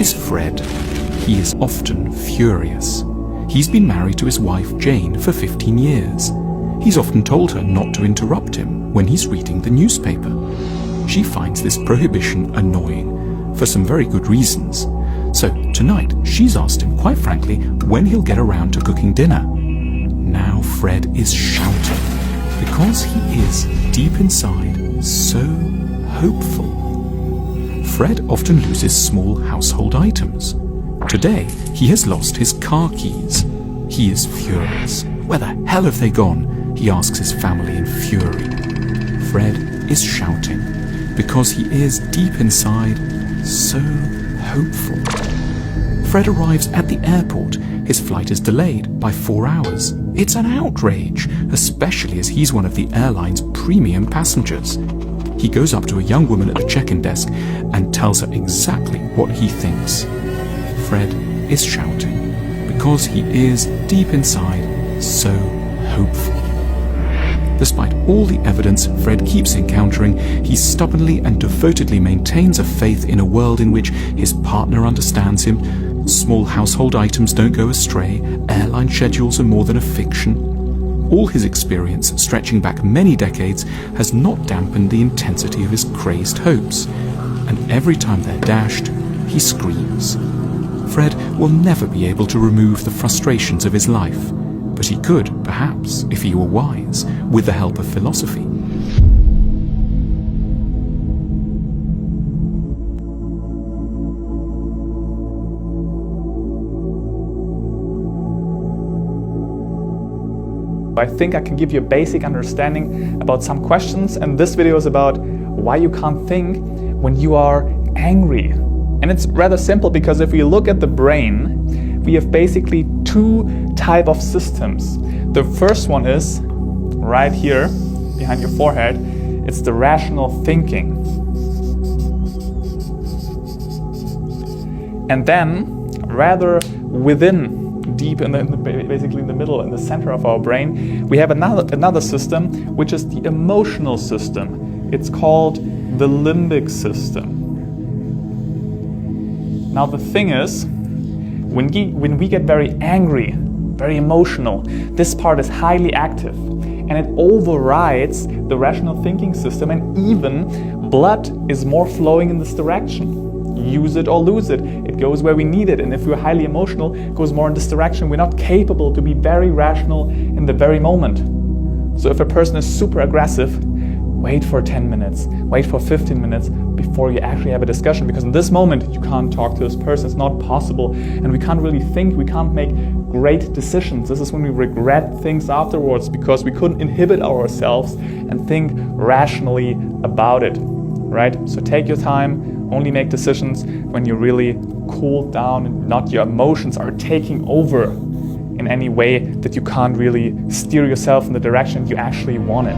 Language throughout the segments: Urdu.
is Fred. He is often furious. He's been married to his wife Jane for 15 years. He's often told her not to interrupt him when he's reading the newspaper. She finds this prohibition annoying, for some very good reasons. So tonight, she's asked him, quite frankly, when he'll get around to cooking dinner. Now Fred is shouting, because he is, deep inside, so hopeful. Fred often loses small household items. Today, he has lost his car keys. He is furious. Where the hell have they gone? He asks his family in fury. Fred is shouting, because he is, deep inside, so hopeful. Fred arrives at the airport. His flight is delayed by 4 hours. It's an outrage, especially as he's one of the airline's premium passengers. He goes up to a young woman at the check-in desk and tells her exactly what he thinks. Fred is shouting, because he is, deep inside, so hopeful. Despite all the evidence Fred keeps encountering, he stubbornly and devotedly maintains a faith in a world in which his partner understands him, small household items don't go astray, airline schedules are more than a fiction. All his experience, stretching back many decades, has not dampened the intensity of his crazed hopes. And every time they're dashed, he screams. Fred will never be able to remove the frustrations of his life, but he could, perhaps, if he were wise, with the help of philosophy. I think I can give you a basic understanding about some questions, and this video is about why you can't think when you are angry. And it's rather simple, because if we look at the brain, we have basically two types of systems. The first one is right here behind your forehead. It's the rational thinking. And then rather within, deep in basically in the middle, in the center of our brain, we have another system, which is the emotional system. It's called the limbic system. Now the thing is, when we get very angry, very emotional, this part is highly active and it overrides the rational thinking system, and even blood is more flowing in this direction. Use it or lose it. It goes where we need it, and if we're highly emotional, it goes more in this direction. We're not capable to be very rational in the very moment. So if a person is super aggressive, wait for 10 minutes, wait for 15 minutes before you actually have a discussion, because in this moment you can't talk to this person. It's not possible, and we can't really think, we can't make great decisions. This is when we regret things afterwards, because we couldn't inhibit ourselves and think rationally about it, right? So take your time. Only make decisions when you really cool down and not your emotions are taking over in any way that you can't really steer yourself in the direction you actually want it.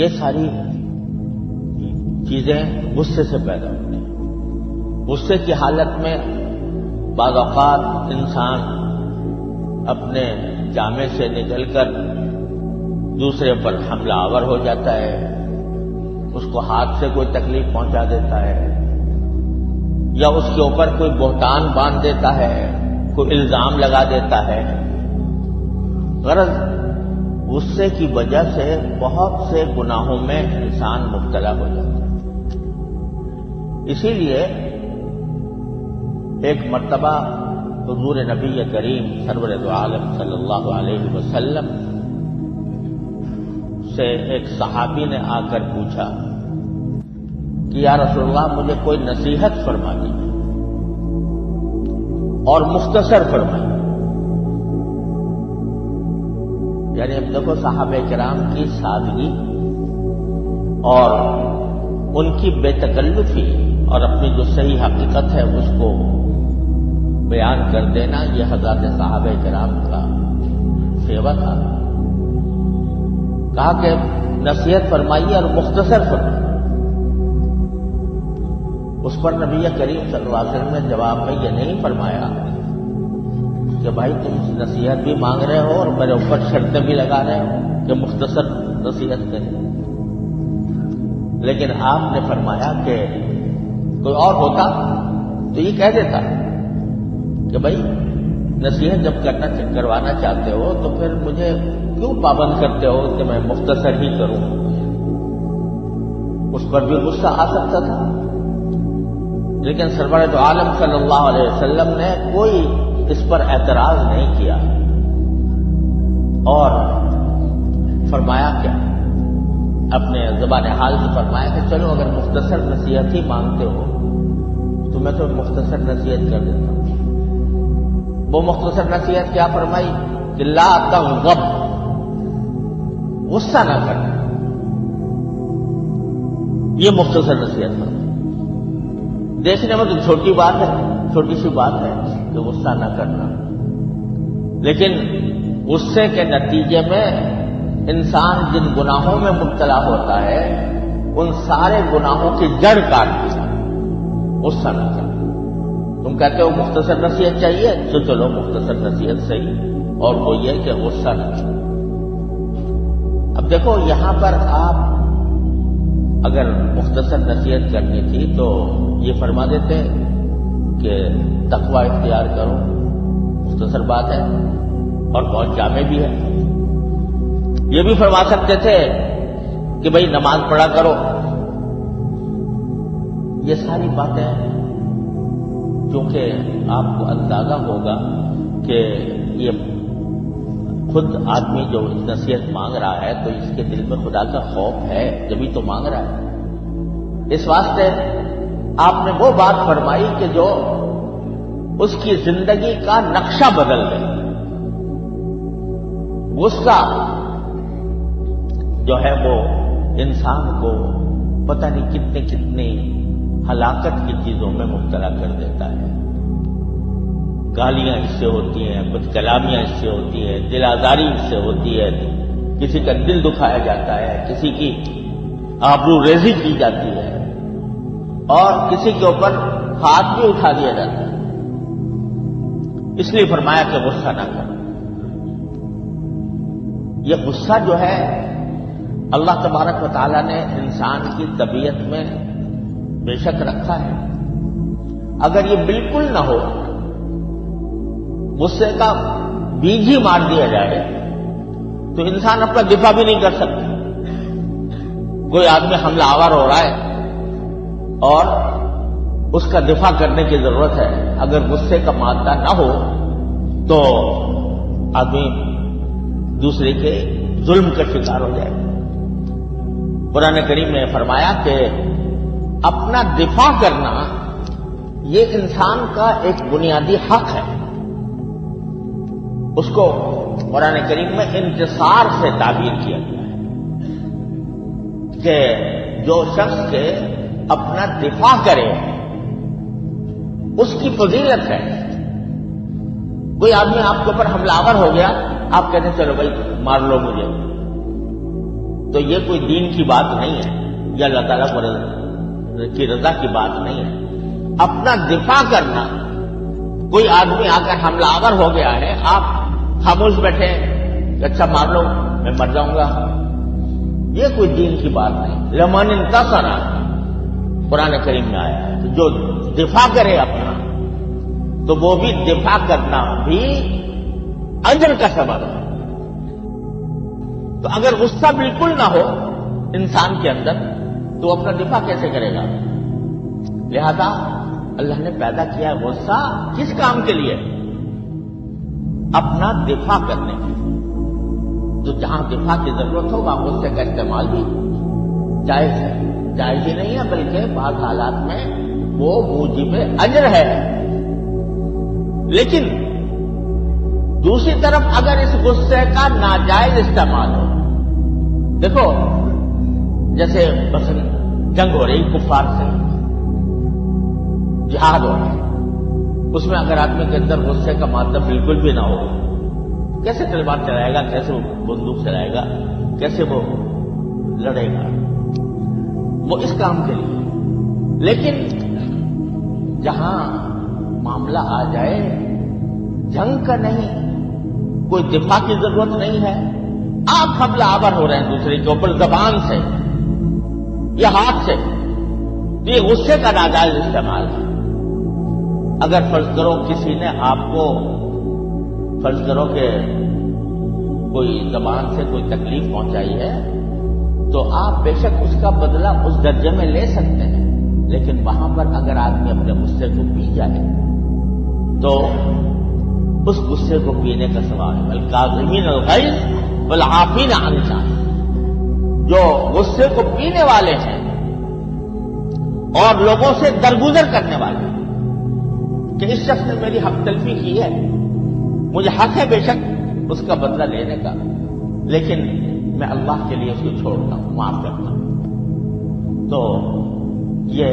یہ ساری چیزیں غصے سے پیدا ہوتی ہیں. غصے کی حالت میں بعض اوقات انسان اپنے جامے سے نکل کر دوسرے پر حملہ آور ہو جاتا ہے، اس کو ہاتھ سے کوئی تکلیف پہنچا دیتا ہے، یا اس کے اوپر کوئی بہتان باندھ دیتا ہے، کوئی الزام لگا دیتا ہے. غرض غصے کی وجہ سے بہت سے گناہوں میں انسان مبتلا ہو جاتا ہے. اسی لیے ایک مرتبہ حضور نبی کریم سرور دو عالم صلی اللہ علیہ وسلم سے ایک صحابی نے آ کر پوچھا کہ یا رسول اللہ مجھے کوئی نصیحت فرما دیجیے اور مختصر فرمائیے. یعنی اب دیکھو صحابہ کرام کی سادگی اور ان کی بے تکلفی اور اپنی جو صحیح حقیقت ہے اس کو بیان کر دینا، یہ حضرات صحابہ کرام کا سیوا تھا. کہا کہ نصیحت فرمائیے اور مختصر فرمائیے. اس پر نبی کریم صلی اللہ علیہ وسلم نے جواب میں یہ نہیں فرمایا کہ بھائی تم نصیحت بھی مانگ رہے ہو اور میرے اوپر شرطیں بھی لگا رہے ہو کہ مختصر نصیحت کریں، لیکن آپ نے فرمایا کہ کوئی اور ہوتا تو یہ کہہ دیتا کہ بھائی نصیحت جب کروانا چاہتے ہو تو پھر مجھے کیوں پابند کرتے ہو کہ میں مختصر ہی کروں. اس پر بھی غصہ آ سکتا تھا، لیکن سرور دو عالم صلی اللہ علیہ وسلم نے کوئی اس پر اعتراض نہیں کیا اور فرمایا کیا، اپنے زبان حال سے فرمایا کہ چلو اگر مختصر نصیحت ہی مانگتے ہو تو میں تو مختصر نصیحت کر دیتا ہوں. وہ مختصر نصیحت کیا فرمائی کہ لا تغضب، غصہ نہ کرنا. یہ مختصر نصیحت فرمائی. دیکھنے میں تو چھوٹی بات ہے، چھوٹی سی بات ہے کہ غصہ نہ کرنا، لیکن غصے کے نتیجے میں انسان جن گناہوں میں مبتلا ہوتا ہے ان سارے گناہوں کی جڑ کاٹ دیتا ہے. غصہ نہ کرنا. تم کہتے ہو مختصر نصیحت چاہیے تو چلو مختصر نصیحت صحیح، اور وہ یہ کہ غصہ نہ کرنا. اب دیکھو یہاں پر آپ اگر مختصر نصیحت کرنی تھی تو یہ فرما دیتے کہ تقوی اختیار کرو، مختصر بات ہے اور بہت جامع بھی ہے. یہ بھی فرما سکتے تھے کہ بھئی نماز پڑھا کرو. یہ ساری باتیں کیونکہ آپ کو اندازہ ہوگا کہ یہ خود آدمی جو نصیحت مانگ رہا ہے تو اس کے دل میں خدا کا خوف ہے جبھی تو مانگ رہا ہے. اس واسطے آپ نے وہ بات فرمائی کہ جو اس کی زندگی کا نقشہ بدل دے. غصہ جو ہے وہ انسان کو پتہ نہیں کتنے کتنے ہلاکت کی چیزوں میں مبتلا کر دیتا ہے. گالیاں اس سے ہوتی ہیں، بد کلامیاں اس سے ہوتی ہیں، دل آزاری اس سے ہوتی ہے، کسی کا دل دکھایا جاتا ہے، کسی کی آبرو ریزی کی جاتی ہے اور کسی کے اوپر ہاتھ بھی اٹھا دیا جاتا ہے. اس لیے فرمایا کہ غصہ نہ کرو. یہ غصہ جو ہے اللہ تبارک و تعالیٰ نے انسان کی طبیعت میں بے شک رکھا ہے. اگر یہ بالکل نہ ہو، غصے کا بیج ہی مار دیا جائے تو انسان اپنا دفاع بھی نہیں کر سکتا. کوئی آدمی حملہ آور ہو رہا ہے اور اس کا دفاع کرنے کی ضرورت ہے، اگر غصے کا مادہ نہ ہو تو آدمی دوسرے کے ظلم کا شکار ہو جائے. قرآن کریم نے فرمایا کہ اپنا دفاع کرنا یہ انسان کا ایک بنیادی حق ہے. اس کو قرآن کریم میں انتصار سے تعبیر کیا گیا ہے کہ جو شخص کے اپنا دفاع کرے اس کی فضیلت ہے. کوئی آدمی آپ کے اوپر حملہ آور ہو گیا، آپ کہتے ہیں چلو بھائی مار لو مجھے، تو یہ کوئی دین کی بات نہیں ہے، یہ اللہ تعالیٰ کی رضا کی بات نہیں ہے۔ اپنا دفاع کرنا، کوئی آدمی آ کر حملہ آور ہو گیا ہے، آپ خاموش بیٹھے کہ اچھا مار لو میں مر جاؤں گا، یہ کوئی دین کی بات نہیں۔ لمن انتصر قرآن کریم میں آیا ہے، جو دفاع کرے اپنا تو وہ بھی دفاع کرنا بھی اجر کا سبب ہے۔ تو اگر غصہ بالکل نہ ہو انسان کے اندر تو وہ اپنا دفاع کیسے کرے گا؟ لہذا اللہ نے پیدا کیا ہے غصہ کس کام کے لیے؟ اپنا دفاع کرنے کے لیے۔ تو جہاں دفاع کی ضرورت ہو وہاں غصے کا استعمال بھی جائز ہے، جائز ہی نہیں ہے بلکہ بعض حالات میں وہ موجب اجر ہے۔ لیکن دوسری طرف اگر اس غصے کا ناجائز استعمال ہو، دیکھو جیسے مثلا جنگ ہو رہی کفار سے، جہاد ہو رہا ہے، اس میں اگر آدمی کے اندر غصے کا مادہ بالکل بھی نہ ہو، کیسے تلوار چلائے گا، کیسے وہ بندوق چلائے گا، کیسے وہ لڑے گا؟ وہ اس کام کے لیے۔ لیکن جہاں معاملہ آ جائے جنگ کا نہیں، کوئی دفاع کی ضرورت نہیں ہے، آپ حملہ آور ہو رہے ہیں دوسرے کے اوپر زبان سے یا ہاتھ سے، تو یہ غصے کا ناجائز استعمال ہے۔ اگر فرض کرو کسی نے آپ کو فرض کرو کہ کوئی زبان سے کوئی تکلیف پہنچائی ہے تو آپ بے شک اس کا بدلہ اس درجے میں لے سکتے ہیں، لیکن وہاں پر اگر آدمی اپنے غصے کو پی جائے تو اس غصے کو پینے کا سوال ہے۔ الکاظمین الغیظ والعافین عن الناس، جو غصے کو پینے والے ہیں اور لوگوں سے درگزر کرنے والے ہیں کہ اس شخص نے میری حق تلفی کی ہے، مجھے حق ہے بے شک اس کا بدلہ لینے کا، لیکن میں اللہ کے لیے اس کو چھوڑتا ہوں، معاف کرتا ہوں۔ تو یہ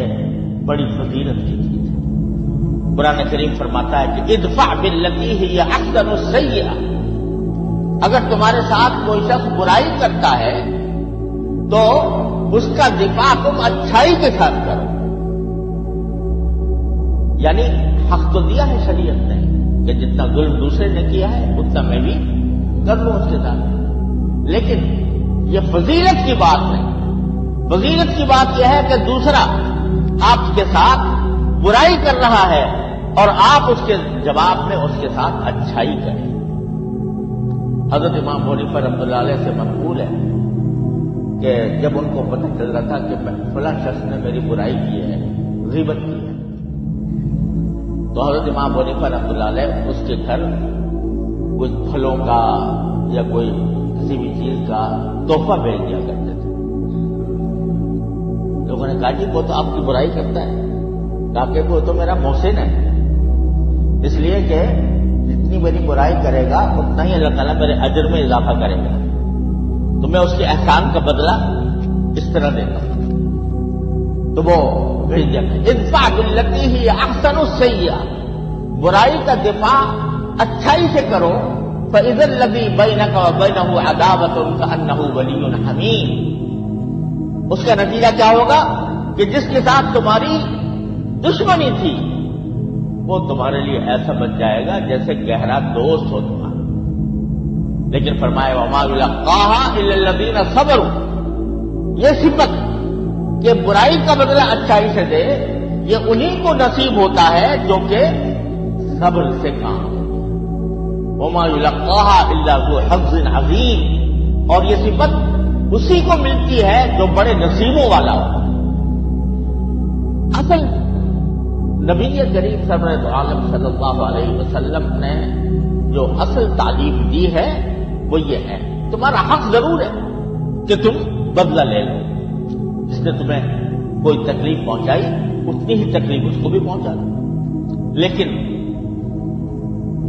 بڑی فضیلت کی چیز ہے۔ قرآن کریم فرماتا ہے کہ ادفع باللتی ہی احسن السیئہ، اگر تمہارے ساتھ کوئی شخص برائی کرتا ہے تو اس کا دفاع تم اچھائی کے ساتھ کرو۔ یعنی حق تو دیا ہے شریعت نے کہ جتنا ظلم دوسرے نے کیا ہے اتنا میں بھی کر لوں اس کے ساتھ، لیکن یہ فضیلت کی بات نہیں۔ فضیلت کی بات یہ ہے کہ دوسرا آپ کے ساتھ برائی کر رہا ہے اور آپ اس کے جواب میں اس کے ساتھ اچھائی کریں۔ حضرت امام ابو حنیفہ رحمۃ اللہ علیہ سے منقول ہے کہ جب ان کو پتہ چل رہا تھا کہ فلاں شخص نے میری برائی کی ہے، غیبت کی ہے، تو حضرت امام ابو حنیفہ رحمۃ اللہ علیہ اس کے گھر کچھ پھلوں کا یا کوئی کسی بھی چیز کا تحفہ بھیج دیا کرتے تھے۔ لوگوں نے کہا جی وہ تو آپ کی برائی کرتا ہے، کہا کہ وہ تو میرا محسن ہے، اس لیے کہ جتنی میری برائی کرے گا اتنا ہی اللہ تعالیٰ میرے اجر میں اضافہ کرے گا، تو میں اس کے احسان کا بدلہ اس طرح دیتا ہوں۔ تو وہ بھیج دیا ادفع باللتی ہی احسن السیئہ، برائی کا دفاع اچھائی سے کرو، فاذا الذی بینک وبینہ عداوۃ کأنہ ولی حمیم، اس کا نتیجہ کیا ہوگا کہ جس کے ساتھ تمہاری دشمنی تھی وہ تمہارے لیے ایسا بن جائے گا جیسے گہرا دوست ہو تمہارا۔ لیکن فرمایا وما یلقاها الا الذین صبروا، یہ صفت کہ برائی کا بدلہ اچھائی سے دے یہ انہی کو نصیب ہوتا ہے جو کہ صبر سے کام ہو۔ وما یلقاها الا ذو حظ عظیم، اور یہ صفت اسی کو ملتی ہے جو بڑے نصیبوں والا ہو۔ اصل نبی کریم سرورت عالم صلی اللہ علیہ وسلم نے جو اصل تعلیم دی ہے وہ یہ ہے تمہارا حق ضرور ہے کہ تم بدلہ لے لو، جس نے تمہیں کوئی تکلیف پہنچائی اتنی ہی تکلیف اس کو بھی پہنچا دو، لیکن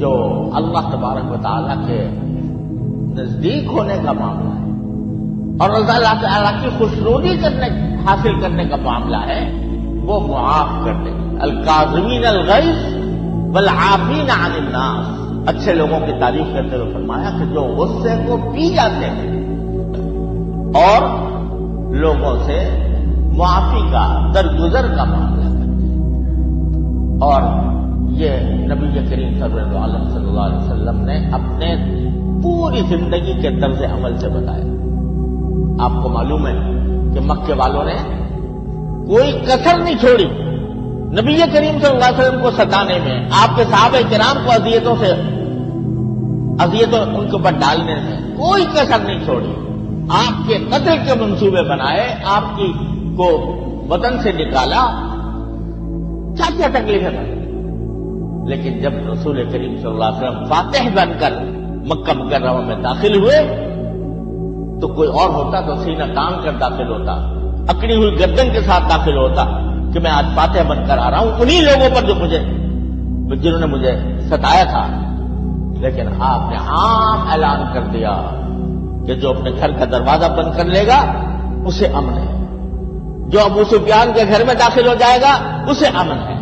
جو اللہ تبارک و تعالیٰ کے نزدیک ہونے کا معاملہ ہے اور اللہ تعالیٰ کی خوشنودی حاصل کرنے کا معاملہ ہے وہ معاف کرنے، الکاظمین الغیظ والعافین عن الناس، اچھے لوگوں کی تعریف کرتے ہوئے فرمایا کہ جو غصے کو پی جاتے ہیں اور لوگوں سے معافی کا، درگزر کا معاملہ کرتے ہیں. اور یہ نبی کریم صلی اللہ علیہ وسلم نے اپنے پوری زندگی کے طرز عمل سے بتایا. آپ کو معلوم ہے کہ مکے والوں نے کوئی کسر نہیں چھوڑی نبی کریم صلی اللہ علیہ وسلم کو ستانے میں، آپ کے صحابہ کرام کو اذیتوں ان کے اوپر ڈالنے میں کوئی کسر نہیں چھوڑی. آپ کے قتل کے منصوبے بنائے، آپ کی کو وطن سے نکالا، کیا کیا تکلیفیں بنی. لیکن جب رسول کریم صلی اللہ علیہ وسلم فاتح بن کر مکہ مکرمہ میں داخل ہوئے تو کوئی اور ہوتا تو سینہ تان کر داخل ہوتا، اکڑی ہوئی گردن کے ساتھ داخل ہوتا کہ میں آج فاتح بن کر آ رہا ہوں انہی لوگوں پر جنہوں نے مجھے ستایا تھا. لیکن آپ نے عام اعلان کر دیا کہ جو اپنے گھر کا دروازہ بند کر لے گا اسے امن ہے، جو ابو سفیان کے گھر میں داخل ہو جائے گا اسے امن ہے،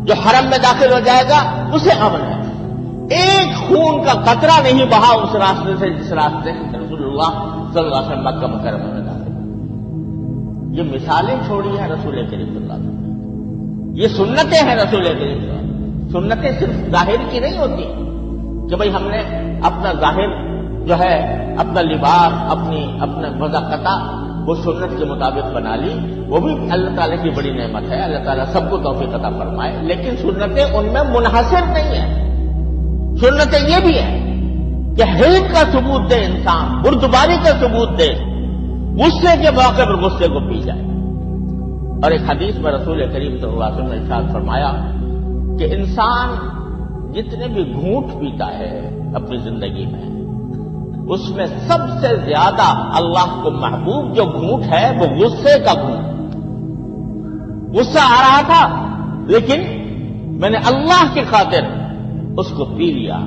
جو حرم میں داخل ہو جائے گا اسے امن ہے. ایک خون کا قطرہ نہیں بہا اس راستے سے جس راستے سے رسول اللہ صلی اللہ علیہ وسلم مکہ مکرمہ میں داخل. یہ مثالیں چھوڑی ہیں رسول کریم صلی اللہ علیہ وسلم، یہ سنتیں ہیں رسول کریم صلی اللہ علیہ وسلم. سنتیں صرف ظاہر کی نہیں ہوتی کہ بھئی ہم نے اپنا ظاہر جو ہے، اپنا لباس، اپنا وضاقتہ وہ سنت کے مطابق بنا لی، وہ بھی اللہ تعالیٰ کی بڑی نعمت ہے. اللہ تعالیٰ سب کو توفیق عطا فرمائے. لیکن سنتیں ان میں منحصر نہیں ہیں. سنتیں یہ بھی ہے کہ حلم کا ثبوت دے انسان، بردباری کا ثبوت دے، غصے کے موقع پر غصے کو پی جائے. اور ایک حدیث میں رسول کریم صلی اللہ علیہ وسلم نے ارشاد فرمایا کہ انسان جتنے بھی گھونٹ پیتا ہے اپنی زندگی میں، اس میں سب سے زیادہ اللہ کو محبوب جو گھونٹ ہے وہ غصے کا گھونٹ. غصہ آ رہا تھا لیکن میں نے اللہ کی خاطر اس کو پی لیا.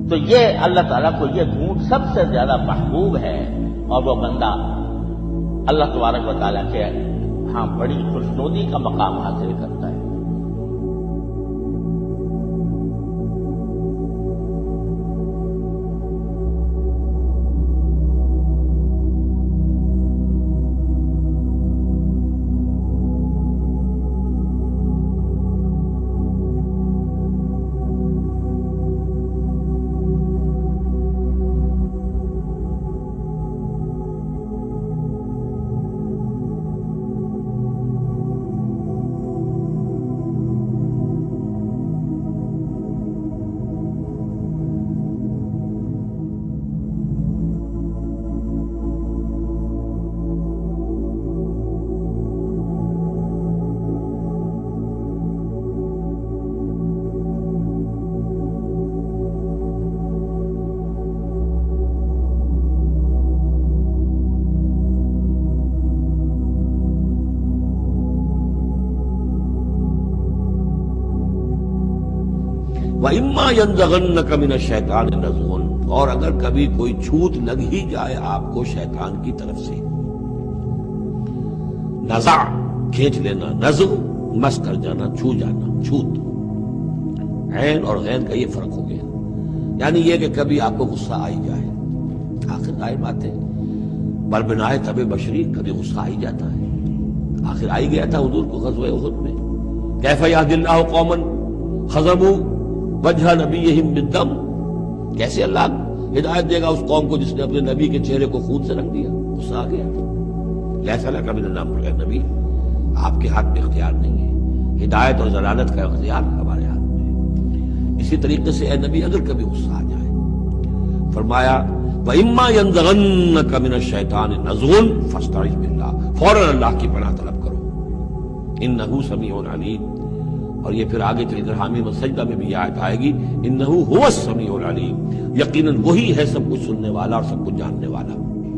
تو یہ اللہ تعالیٰ کو یہ گھونٹ سب سے زیادہ محبوب ہے، اور وہ بندہ اللہ تبارک و تعالیٰ کے ہاں بڑی خوشنودی کا مقام حاصل کرتا ہے. وَإِمَّا يَنزَغَنَّكَ مِنَ الشَّيْطَانِ نَزْغٌ، اور اگر کبھی کوئی چھوت لگ ہی جائے آپ کو شیطان کی طرف سے. نزع کھینچ لینا، نزغ مس کر جانا، چھو جانا، چھوت. عین اور غین کا یہ فرق ہو گیا. یعنی یہ کہ کبھی آپ کو غصہ آئی جائے، آخر ظاہر بات ہے بربنائے طب بشری کبھی غصہ آئی جاتا ہے. آخر آئی گیا تھا حضور کو غزوہ احد میں، کیف یہدی اللہ قوما خضبوا وجہ نبیہم بالدم، کیسے اللہ ہدایت دے گا اس قوم کو جس نے اپنے نبی کے چہرے کو خون سے رنگ دیا. غصہ آ گیا. لیس لک من الامر، اے نبی آپ کے ہاتھ میں اختیار نہیں ہے، ہدایت اور ضلالت کا اختیار ہمارے ہاتھ میں ہے. اسی طریقے سے اے نبی اگر کبھی غصہ آ جائے، فرمایا وَإِمَّا يَنزَغَنَّكَ مِنَ الشَّيْطَانِ نَزْغٌ فَاسْتَعِذْ بِاللَّهِ، فوراً اللہ کی پناہ طلب کرو. إِنَّهُ سَمِيعٌ عَلِيمٌ. اور یہ پھر آگے چل کر حامیم السجدہ میں بھی آیت آئے گی، إِنَّهُ هُوَ السَّمِيعُ الْعَلِيمُ، یقیناً وہی ہے سب کچھ سننے والا اور سب کچھ جاننے والا.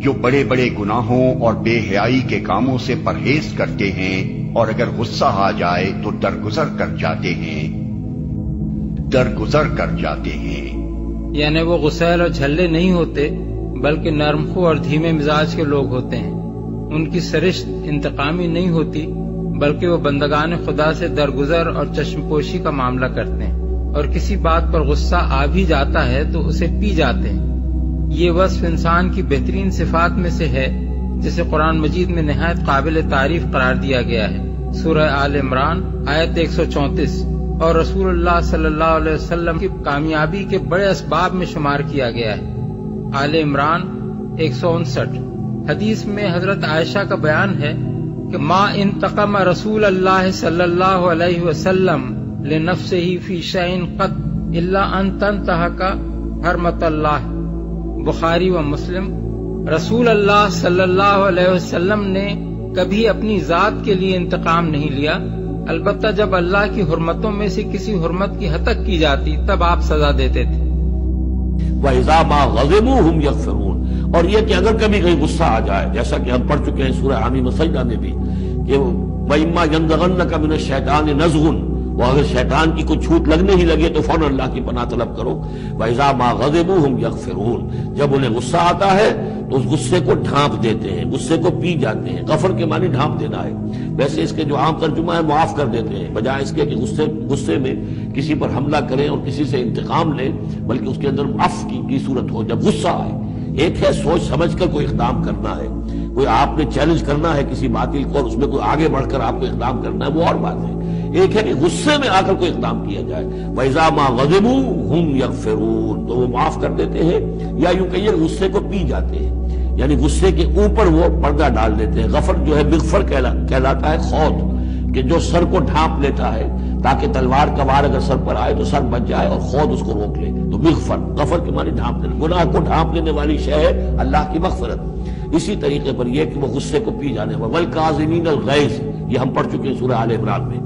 جو بڑے بڑے گناہوں اور بے حیائی کے کاموں سے پرہیز کرتے ہیں اور اگر غصہ آ جائے تو درگزر کر جاتے ہیں. یعنی وہ غسیل اور جھلے نہیں ہوتے بلکہ نرم خو اور دھیمے مزاج کے لوگ ہوتے ہیں. ان کی سرشت انتقامی نہیں ہوتی بلکہ وہ بندگان خدا سے درگزر اور چشم پوشی کا معاملہ کرتے ہیں، اور کسی بات پر غصہ آ بھی جاتا ہے تو اسے پی جاتے ہیں. یہ وصف انسان کی بہترین صفات میں سے ہے جسے قرآن مجید میں نہایت قابل تعریف قرار دیا گیا ہے۔ سورہ آل عمران آیت 134 اور رسول اللہ صلی اللہ علیہ وسلم کی کامیابی کے بڑے اسباب میں شمار کیا گیا ہے۔ آل عمران 159۔ حدیث میں حضرت عائشہ کا بیان ہے کہ ما انتقم رسول اللہ صلی اللہ علیہ وسلم لنفسہ فی شیء قط الا ان تنتہک حرمت اللہ۔ بخاری و مسلم۔ رسول اللہ صلی اللہ علیہ وسلم نے کبھی اپنی ذات کے لیے انتقام نہیں لیا، البتہ جب اللہ کی حرمتوں میں سے کسی حرمت کی ہتک کی جاتی تب آپ سزا دیتے تھے۔ وَإِذَا مَا غَضِبُوا هُمْ يَغْفِرُونَ، اور یہ کہ اگر کبھی کہیں غصہ آ جائے، جیسا کہ ہم پڑھ چکے ہیں سورہ حامیم سجدہ میں بھی کہ وَإِمَّا يَنزَغَنَّكَ مِنَ الشَّيْطَانِ نَزْغٌ، وہ اگر شیطان کی کوئی چھوٹ لگنے ہی لگے تو فوراً اللہ کی پناہ طلب کرو۔ وَإِذَا مَا غَضِبُوا هُمْ يَغْفِرُونَ، جب انہیں غصہ آتا ہے تو اس غصے کو ڈھانپ دیتے ہیں، غصے کو پی جاتے ہیں۔ غفر کے معنی ڈھانپ دینا ہے، ویسے اس کے جو عام ترجمہ ہے معاف کر دیتے ہیں، بجائے اس کے کہ غصے میں کسی پر حملہ کریں اور کسی سے انتقام لیں، بلکہ اس کے اندر عفو کی صورت ہو جب غصہ آئے۔ ایک ہے سوچ سمجھ کر کوئی اقدام کرنا ہے، کوئی آپ نے چیلنج کرنا ہے کسی باطل کو اور اس میں کوئی آگے بڑھ کر آپ کو اقدام کرنا ہے، وہ اور بات ہے۔ ایک ہے کہ غصے میں آ کر کوئی اقدام کیا جائے۔ وَإِذَا مَا غَضِبُوا هُمْ يَغْفِرُونَ، تو وہ معاف کر دیتے ہیں، یا یوں کہیے غصے کو پی جاتے ہیں، یعنی غصے کے اوپر وہ پردہ ڈال دیتے ہیں۔ غفر جو ہے مغفر کہلاتا ہے خود، کہ جو سر کو ڈھانپ لیتا ہے تاکہ تلوار کا وار اگر سر پر آئے تو سر بچ جائے اور خود اس کو روک لے، تو مغفر، غفر کے معنی ڈھانپ لینا، گناہ کو ڈھانپ لینے والی شے ہے اللہ کی مغفرت۔ اسی طریقے پر یہ کہ وہ غصے کو پی جانے والا، وَالْكَاظِمِينَ الْغَيْظَ، یہ ہم پڑھ چکے ہیں سورہ آل عمران میں۔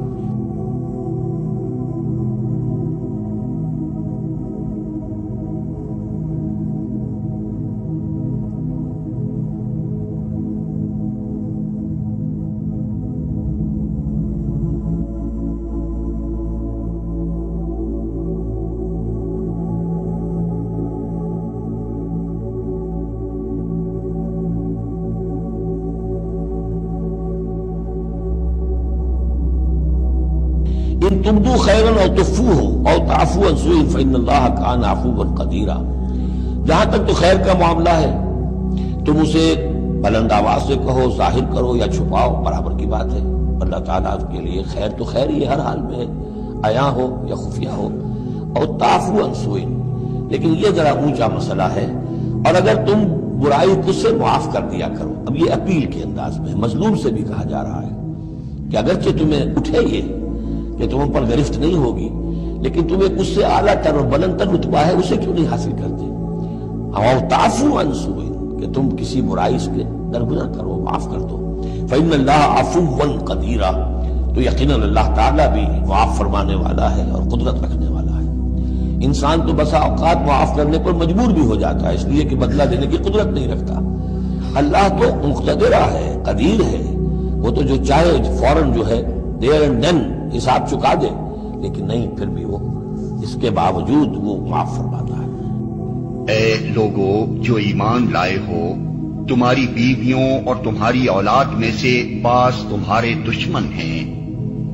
ان تبدوا خیرا او تخفوہ او تعفوا عن سوء فإن اللہ کان عفوا قدیرا، جہاں تک تو خیر کا معاملہ ہے تم اسے بلند آواز سے کہو، ظاہر کرو یا چھپاؤ، برابر کی بات ہے۔ اللہ تعالیٰ کے لیے خیر تو خیر ہی ہر حال میں ہے، عیاں ہو یا خفیہ ہو۔ اور تعفوا عن سوء، لیکن یہ ذرا اونچا مسئلہ ہے، اور اگر تم برائی کو سے معاف کر دیا کرو۔ اب یہ اپیل کے انداز میں مظلوم سے بھی کہا جا رہا ہے کہ اگرچہ تمہیں اٹھے یہ کہ تم پر گرفت نہیں ہوگی، لیکن تمہیں اس سے اعلیٰ تر اور بلند تر رتبہ ہے، اسے کیوں نہیں حاصل کرتے؟ اور تعفو عن سوء، کہ تم کسی برائی سے درگزر کرو، معاف کر دو۔ فإن اللہ عفوا قدیرا، تو یقیناً اللہ تعالیٰ بھی معاف فرمانے والا ہے اور قدرت رکھنے والا ہے۔ انسان تو بسا اوقات معاف کرنے پر مجبور بھی ہو جاتا ہے، اس لیے کہ بدلہ دینے کی قدرت نہیں رکھتا۔ اللہ تو مقتدرہ ہے، قدیر ہے، وہ تو جو چاہے فوراً جو ہے دیر اینڈ دین حساب چکا دے، لیکن نہیں، پھر بھی وہ اس کے باوجود وہ معاف فرماتا ہے۔ اے لوگو جو ایمان لائے ہو، تمہاری بیویوں اور تمہاری اولاد میں سے بعض تمہارے دشمن ہیں،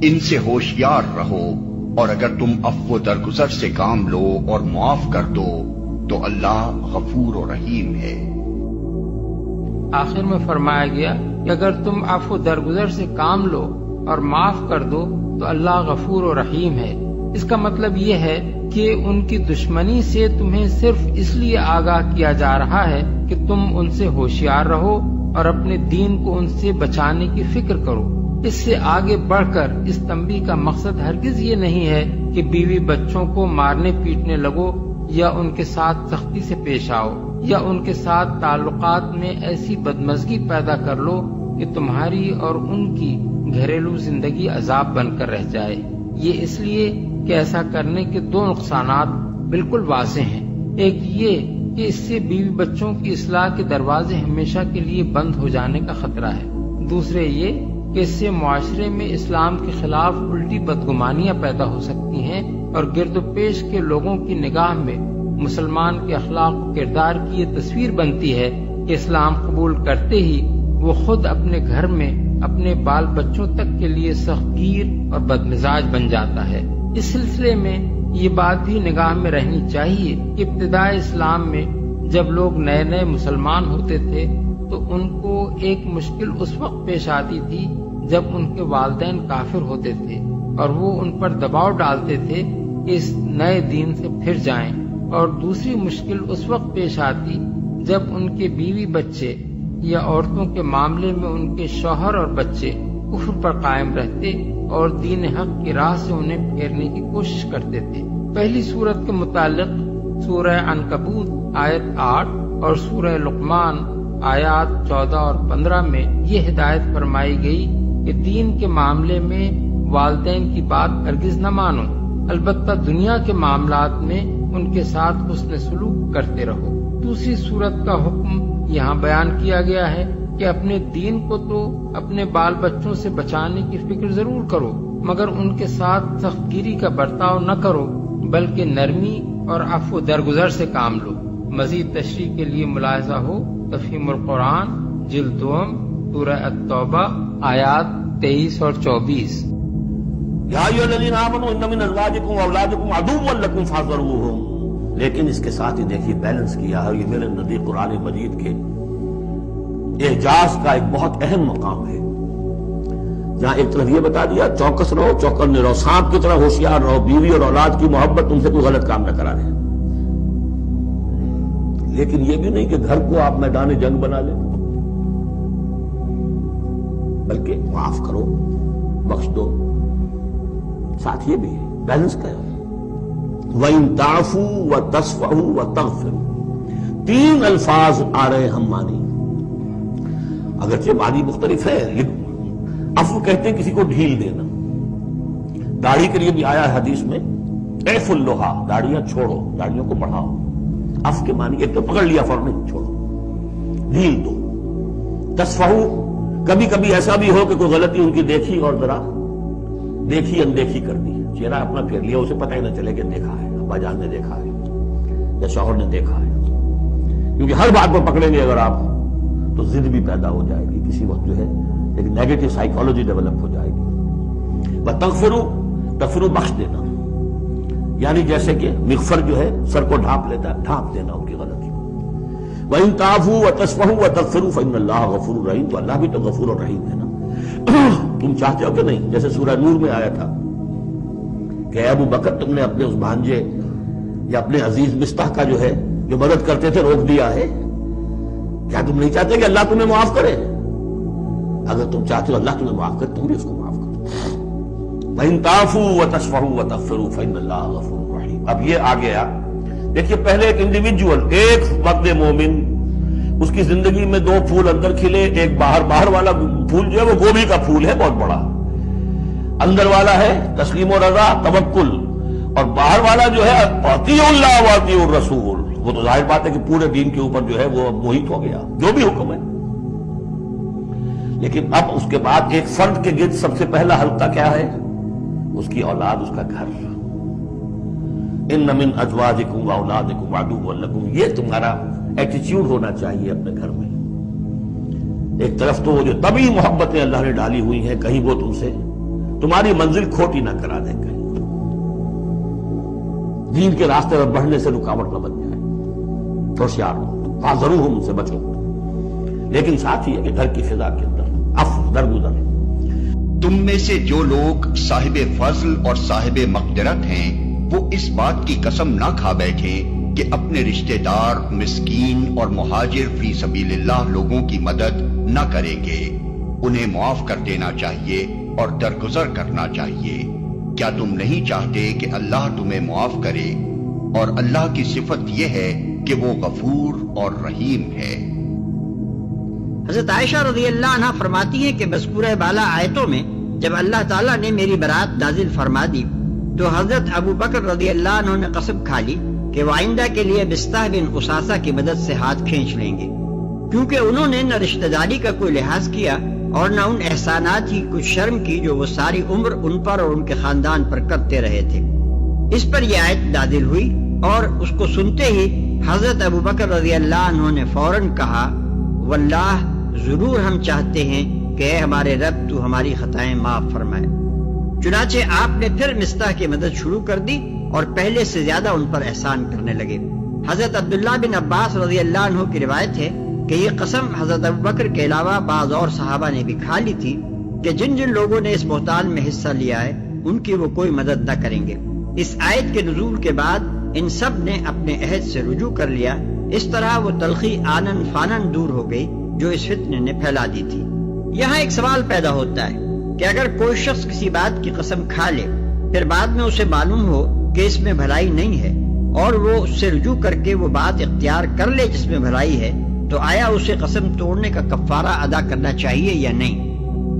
ان سے ہوشیار رہو، اور اگر تم عفو درگزر سے کام لو اور معاف کر دو تو اللہ غفور و رحیم ہے۔ آخر میں فرمایا گیا کہ اگر تم عفو درگزر سے کام لو اور معاف کر دو تو اللہ غفور و رحیم ہے۔ اس کا مطلب یہ ہے کہ ان کی دشمنی سے تمہیں صرف اس لیے آگاہ کیا جا رہا ہے کہ تم ان سے ہوشیار رہو اور اپنے دین کو ان سے بچانے کی فکر کرو۔ اس سے آگے بڑھ کر اس تنبیہ کا مقصد ہرگز یہ نہیں ہے کہ بیوی بچوں کو مارنے پیٹنے لگو یا ان کے ساتھ سختی سے پیش آؤ یا ان کے ساتھ تعلقات میں ایسی بدمزگی پیدا کر لو کہ تمہاری اور ان کی گھریلو زندگی عذاب بن کر رہ جائے۔ یہ اس لیے کہ ایسا کرنے کے دو نقصانات بالکل واضح ہیں۔ ایک یہ کہ اس سے بیوی بچوں کی اصلاح کے دروازے ہمیشہ کے لیے بند ہو جانے کا خطرہ ہے۔ دوسرے یہ کہ اس سے معاشرے میں اسلام کے خلاف الٹی بدگمانیاں پیدا ہو سکتی ہیں اور گرد و پیش کے لوگوں کی نگاہ میں مسلمان کے اخلاق و کردار کی یہ تصویر بنتی ہے کہ اسلام قبول کرتے ہی وہ خود اپنے گھر میں اپنے بال بچوں تک کے لیے سخت گیر اور بدمزاج بن جاتا ہے۔ اس سلسلے میں یہ بات بھی نگاہ میں رہنی چاہیے کہ ابتداء اسلام میں جب لوگ نئے نئے مسلمان ہوتے تھے تو ان کو ایک مشکل اس وقت پیش آتی تھی جب ان کے والدین کافر ہوتے تھے اور وہ ان پر دباؤ ڈالتے تھے کہ اس نئے دین سے پھر جائیں، اور دوسری مشکل اس وقت پیش آتی جب ان کے بیوی بچے یا عورتوں کے معاملے میں ان کے شوہر اور بچے کفر پر قائم رہتے اور دین حق کی راہ سے انہیں پھیرنے کی کوشش کرتے تھے۔ پہلی سورت کے متعلق سورہ عنکبوت آیت 8 اور سورہ لقمان آیات 14 اور 15 میں یہ ہدایت فرمائی گئی کہ دین کے معاملے میں والدین کی بات ہرگز نہ مانو، البتہ دنیا کے معاملات میں ان کے ساتھ حسن سلوک کرتے رہو۔ دوسری سورت کا حکم یہاں بیان کیا گیا ہے کہ اپنے دین کو تو اپنے بال بچوں سے بچانے کی فکر ضرور کرو، مگر ان کے ساتھ سخت گیری کا برتاؤ نہ کرو، بلکہ نرمی اور عفو درگزر سے کام لو۔ مزید تشریح کے لیے ملاحظہ ہو تفہیم القرآن جلد 2 سورہ التوبہ آیات 23 اور 24۔ یا ایھا الذین آمنوا ان من ازواجکم واولادکم عدوا لکم فاحذروہم۔ لیکن اس کے ساتھ ہی دیکھیے بیلنس کیا ہے، یہ میرے نزدیک قرآن مجید کے اعجاز کا ایک بہت اہم مقام ہے، جہاں ایک طرف یہ بتا دیا چوکس رہو، چوکنے رہو، سانپ کی طرح ہوشیار رہو، بیوی اور اولاد کی محبت تم سے کوئی غلط کام نہ کرا دے، لیکن یہ بھی نہیں کہ گھر کو آپ میدان جنگ بنا لیں، بلکہ معاف کرو، بخش دو، ساتھ یہ بھی ہے بیلنس کا ہے۔ وَإِن تَعْفُوا وَتَصْفَحُوا وَتَغْفِرُوا، 3 الفاظ آ رہے ہم مانی، اگرچہ معنی مختلف ہے۔ عفو کہتے ہیں کسی کو ڈھیل دینا، داڑھی کے لیے بھی آیا ہے حدیث میں اعف اللحا، داڑیاں چھوڑو، داڑھیوں کو بڑھاؤ۔ عفو کے معنی ایک تو پکڑ لیا فوراً چھوڑو، ڈھیل دو۔ تصفحوا، کبھی کبھی ایسا بھی ہو کہ کوئی غلطی ان کی دیکھی اور ذرا دیکھی اندیکھی کر دی، چہرہ اپنا پھیر لیا، اسے پتہ ہی نہ چلے کہ دیکھا ہے، ابا جان نے دیکھا ہے یا شوہر نے دیکھا ہے، کیونکہ ہر بات پر پکڑیں گے اگر آپ تو ضد بھی پیدا ہو جائے گی، کسی وقت جو ہے ایک نیگیٹو سائیکالوجی ڈیولپ ہو جائے گی۔ تغفروا بخش دینا، یعنی جیسے کہ مغفر جو ہے سر کو ڈھانپ لیتا ہے، ڈھانپ دینا ان کی غلطی کو۔ وَإِن تَعْفُوا وَتَصْفَحُوا وَتَغْفِرُوا فَإِنَّ اللَّهَ غَفُورٌ رَحِيمٌ، تو اللہ بھی تو غفور اور رحیم ہے نا۔ تم چاہتے ہو کہ نہیں، جیسے سورہ نور میں آیا تھا کہ اے ابو بکر تم نے اپنے اس بھانجے یا اپنے عزیز مستح کا جو ہے جو مدد کرتے تھے روک دیا ہے، کیا تم نہیں چاہتے کہ اللہ تمہیں معاف کرے؟ اگر تم چاہتے ہو اللہ تمہیں معاف کرے تم بھی اس کو معاف کرو۔ وَإِن تَعْفُوا وَتَصْفَحُوا وَتَغْفِرُوا فَإِنَّ اللَّهَ غَفُورٌ رَحِيمٌ۔ اب یہ آ گیا، دیکھیے پہلے ایک انڈیویجول، ایک مرد مومن، اس کی زندگی میں 2 پھول اندر کھلے، ایک باہر والا پھول جو ہے وہ گوبھی کا پھول ہے بہت بڑا، اندر والا ہے تسلیم و رضا توکل، اور باہر والا جو ہے اطیعوا اللہ واطیعوا الرسول، وہ تو ظاہر بات ہے کہ پورے دین کے اوپر جو ہے وہ محیط ہو گیا جو بھی حکم ہے۔ لیکن اب اس کے بعد ایک فرد کے گرد سب سے پہلا حلقہ کیا ہے؟ اس کی اولاد، اس کا گھر۔ ان من ازواجکم واولادکم عدوا لکم، یہ تمہارا ایٹیچیوڈ ہونا چاہیے اپنے گھر میں۔ ایک طرف تو وہ جو طبعی محبتیں اللہ نے ڈالی ہوئی ہیں، کہیں وہ تم سے تمہاری منزل کھوٹی نہ کرا دیں، کہیں دین کے راستے پر بڑھنے سے رکاوٹ نہ بن جائے، ہوشیار ہو، فاحذروہم، ان سے بچو۔ لیکن ساتھ ہی ہے کہ گھر کی فضا کے اندر عفو درگزر۔ تم میں سے جو لوگ صاحب فضل اور صاحب مقدرت ہیں وہ اس بات کی قسم نہ کھا بیٹھے کہ اپنے رشتہ دار، مسکین اور مہاجر فی سبیل اللہ لوگوں کی مدد نہ کریں گے، انہیں معاف کر دینا چاہیے اور درگزر کرنا چاہیے۔ کیا تم نہیں چاہتے کہ اللہ تمہیں معاف کرے؟ اور اللہ کی صفت یہ ہے کہ وہ غفور اور رحیم ہے۔ حضرت عائشہ رضی اللہ عنہ فرماتی ہیں کہ مذکورہ بالا آیتوں میں جب اللہ تعالیٰ نے میری برات نازل فرما دی تو حضرت ابو بکر رضی اللہ عنہ نے قسم کھا لی کہ وہ آئندہ کے لیے مصطح بن اساسہ کی مدد سے ہاتھ کھینچ لیں گے، کیونکہ انہوں نے نہ رشتہ داری کا کوئی لحاظ کیا اور نہ ان احسانات کی کچھ شرم کی جو وہ ساری عمر ان پر اور ان کے خاندان پر کرتے رہے تھے۔ اس پر یہ آیت نازل ہوئی اور اس کو سنتے ہی حضرت ابو بکر رضی اللہ عنہ نے فوراً کہا واللہ ضرور ہم چاہتے ہیں کہ اے ہمارے رب تو ہماری خطائیں معاف فرمائے۔ چنانچہ آپ نے پھر مصطح کی مدد شروع کر دی اور پہلے سے زیادہ ان پر احسان کرنے لگے۔ حضرت عبداللہ بن عباس رضی اللہ عنہ کی روایت ہے کہ یہ قسم حضرت ابوبکر کے علاوہ بعض اور صحابہ نے بھی کھا لی تھی کہ جن جن لوگوں نے اس بہتان میں حصہ لیا ہے ان کی وہ کوئی مدد نہ کریں گے۔ اس آیت کے نزول کے بعد ان سب نے اپنے عہد سے رجوع کر لیا۔ اس طرح وہ تلخی آنن فانن دور ہو گئی جو اس فتنے نے پھیلا دی تھی۔ یہاں ایک سوال پیدا ہوتا ہے کہ اگر کوئی شخص کسی بات کی قسم کھا لے پھر بعد میں اسے معلوم ہو کہ اس میں بھلائی نہیں ہے اور وہ اس سے رجوع کر کے وہ بات اختیار کر لے جس میں بھلائی ہے، تو آیا اسے قسم توڑنے کا کفارہ ادا کرنا چاہیے یا نہیں؟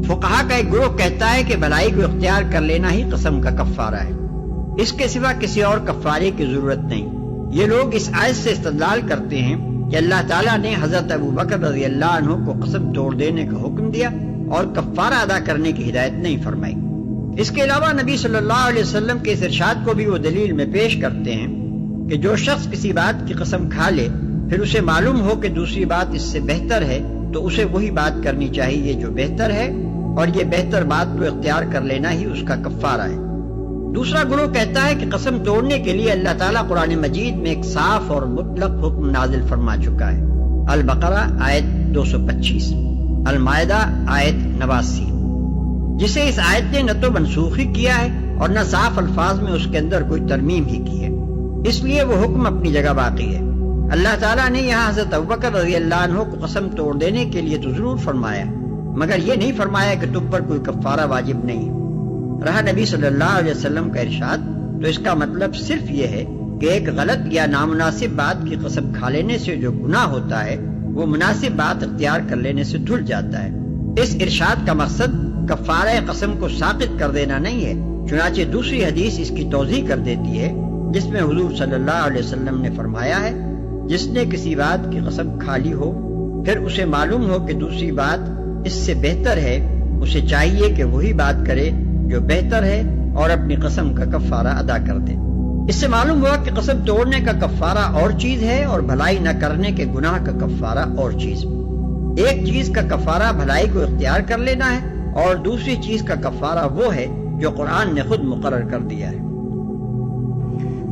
فقہا کا ایک گروہ کہتا ہے کہ بھلائی کو اختیار کر لینا ہی قسم کا کفارہ ہے، اس کے سوا کسی اور کفارے کی ضرورت نہیں۔ یہ لوگ اس آیت سے استدلال کرتے ہیں کہ اللہ تعالیٰ نے حضرت ابوبکر رضی اللہ عنہ کو قسم توڑ دینے کا حکم دیا اور کفارہ ادا کرنے کی ہدایت نہیں فرمائی۔ اس کے علاوہ نبی صلی اللہ علیہ وسلم کے اس ارشاد کو بھی وہ دلیل میں پیش کرتے ہیں کہ جو شخص کسی بات کی قسم کھا لے پھر اسے معلوم ہو کہ دوسری بات اس سے بہتر ہے تو اسے وہی بات کرنی چاہیے جو بہتر ہے، اور یہ بہتر بات تو اختیار کر لینا ہی اس کا کفارہ ہے۔ دوسرا گروہ کہتا ہے کہ قسم توڑنے کے لیے اللہ تعالیٰ قرآن مجید میں ایک صاف اور مطلق حکم نازل فرما چکا ہے۔ البقرہ آیت 225، المائدہ آیت 89، جسے اس آیت نے نہ تو منسوخ ہی کیا ہے اور نہ صاف الفاظ میں اس کے اندر کوئی ترمیم ہی کی ہے، اس لیے وہ حکم اپنی جگہ باقی ہے۔ اللہ تعالیٰ نے یہاں حضرت ابوبکر رضی اللہ عنہ کو قسم توڑ دینے کے لیے تو ضرور فرمایا، مگر یہ نہیں فرمایا کہ تم پر کوئی کفارہ واجب نہیں۔ رہا نبی صلی اللہ علیہ وسلم کا ارشاد، تو اس کا مطلب صرف یہ ہے کہ ایک غلط یا نامناسب بات کی قسم کھا لینے سے جو گناہ ہوتا ہے وہ مناسب بات اختیار کر لینے سے دھل جاتا ہے۔ اس ارشاد کا مقصد کفارہ قسم کو ساقط کر دینا نہیں ہے، چنانچہ دوسری حدیث اس کی توضیح کر دیتی ہے جس میں حضور صلی اللہ علیہ وسلم نے فرمایا ہے، جس نے کسی بات کی قسم کھا لی ہو پھر اسے معلوم ہو کہ دوسری بات اس سے بہتر ہے، اسے چاہیے کہ وہی بات کرے جو بہتر ہے اور اپنی قسم کا کفارہ ادا کر دے۔ اس سے معلوم ہوا کہ قسم توڑنے کا کفارہ اور چیز ہے اور بھلائی نہ کرنے کے گناہ کا کفارہ اور چیز۔ ایک چیز کا کفارہ بھلائی کو اختیار کر لینا ہے اور دوسری چیز کا کفارہ وہ ہے جو قرآن نے خود مقرر کر دیا ہے۔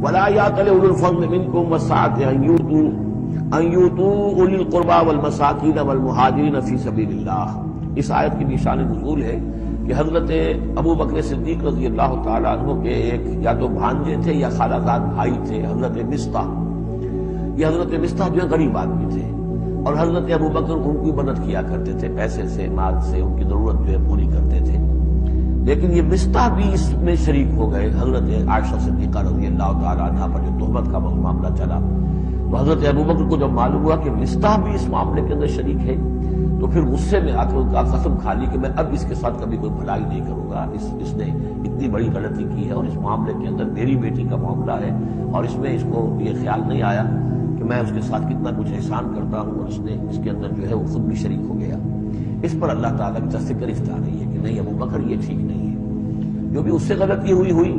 ولا يأتل أولو الفضل منكم والسعة أن يؤتوا أولي القربى والمساكين والمهاجرين في سبيل الله۔ اس آیت کی نشان نزول ہے کہ حضرت ابو بکر صدیق رضی اللہ تعالیٰ عنہ کے ایک یا تو بھانجے تھے یا خالہ زاد بھائی تھے، حضرت مصطح۔ یہ حضرت مصطح جو ہے غریب آدمی تھے اور حضرت ابو بکر ان کی مدد کیا کرتے تھے، پیسے سے، مال سے ان کی ضرورت جو ہے پوری کرتے تھے۔ لیکن یہ مصطح بھی اس میں شریک ہو گئے۔ حضرت عائشہ صدیقہ رضی اللہ تعالیٰ عنہ پر جو تہمت کا معاملہ چلا، تو حضرت ابوبکر کو جب معلوم ہوا کہ مصطح بھی اس معاملے کے اندر شریک ہے تو پھر غصے میں آ کر قسم کھا لی کہ میں اب اس کے ساتھ کبھی کوئی بھلائی نہیں کروں گا، اس نے اتنی بڑی غلطی کی ہے اور اس معاملے کے اندر میری بیٹی کا معاملہ ہے اور اس میں اس کو یہ خیال نہیں آیا کہ میں اس کے ساتھ کتنا کچھ احسان کرتا ہوں، اور اس نے اس کے اندر جو ہے وہ خود بھی شریک ہو گیا۔ اس پر اللہ تعالیٰ کی طرف سے گرفت آ رہی ہے کہ نہیں ابوبکر یہ ٹھیک نہیں ہے، جو بھی اس سے غلطی ہوئی،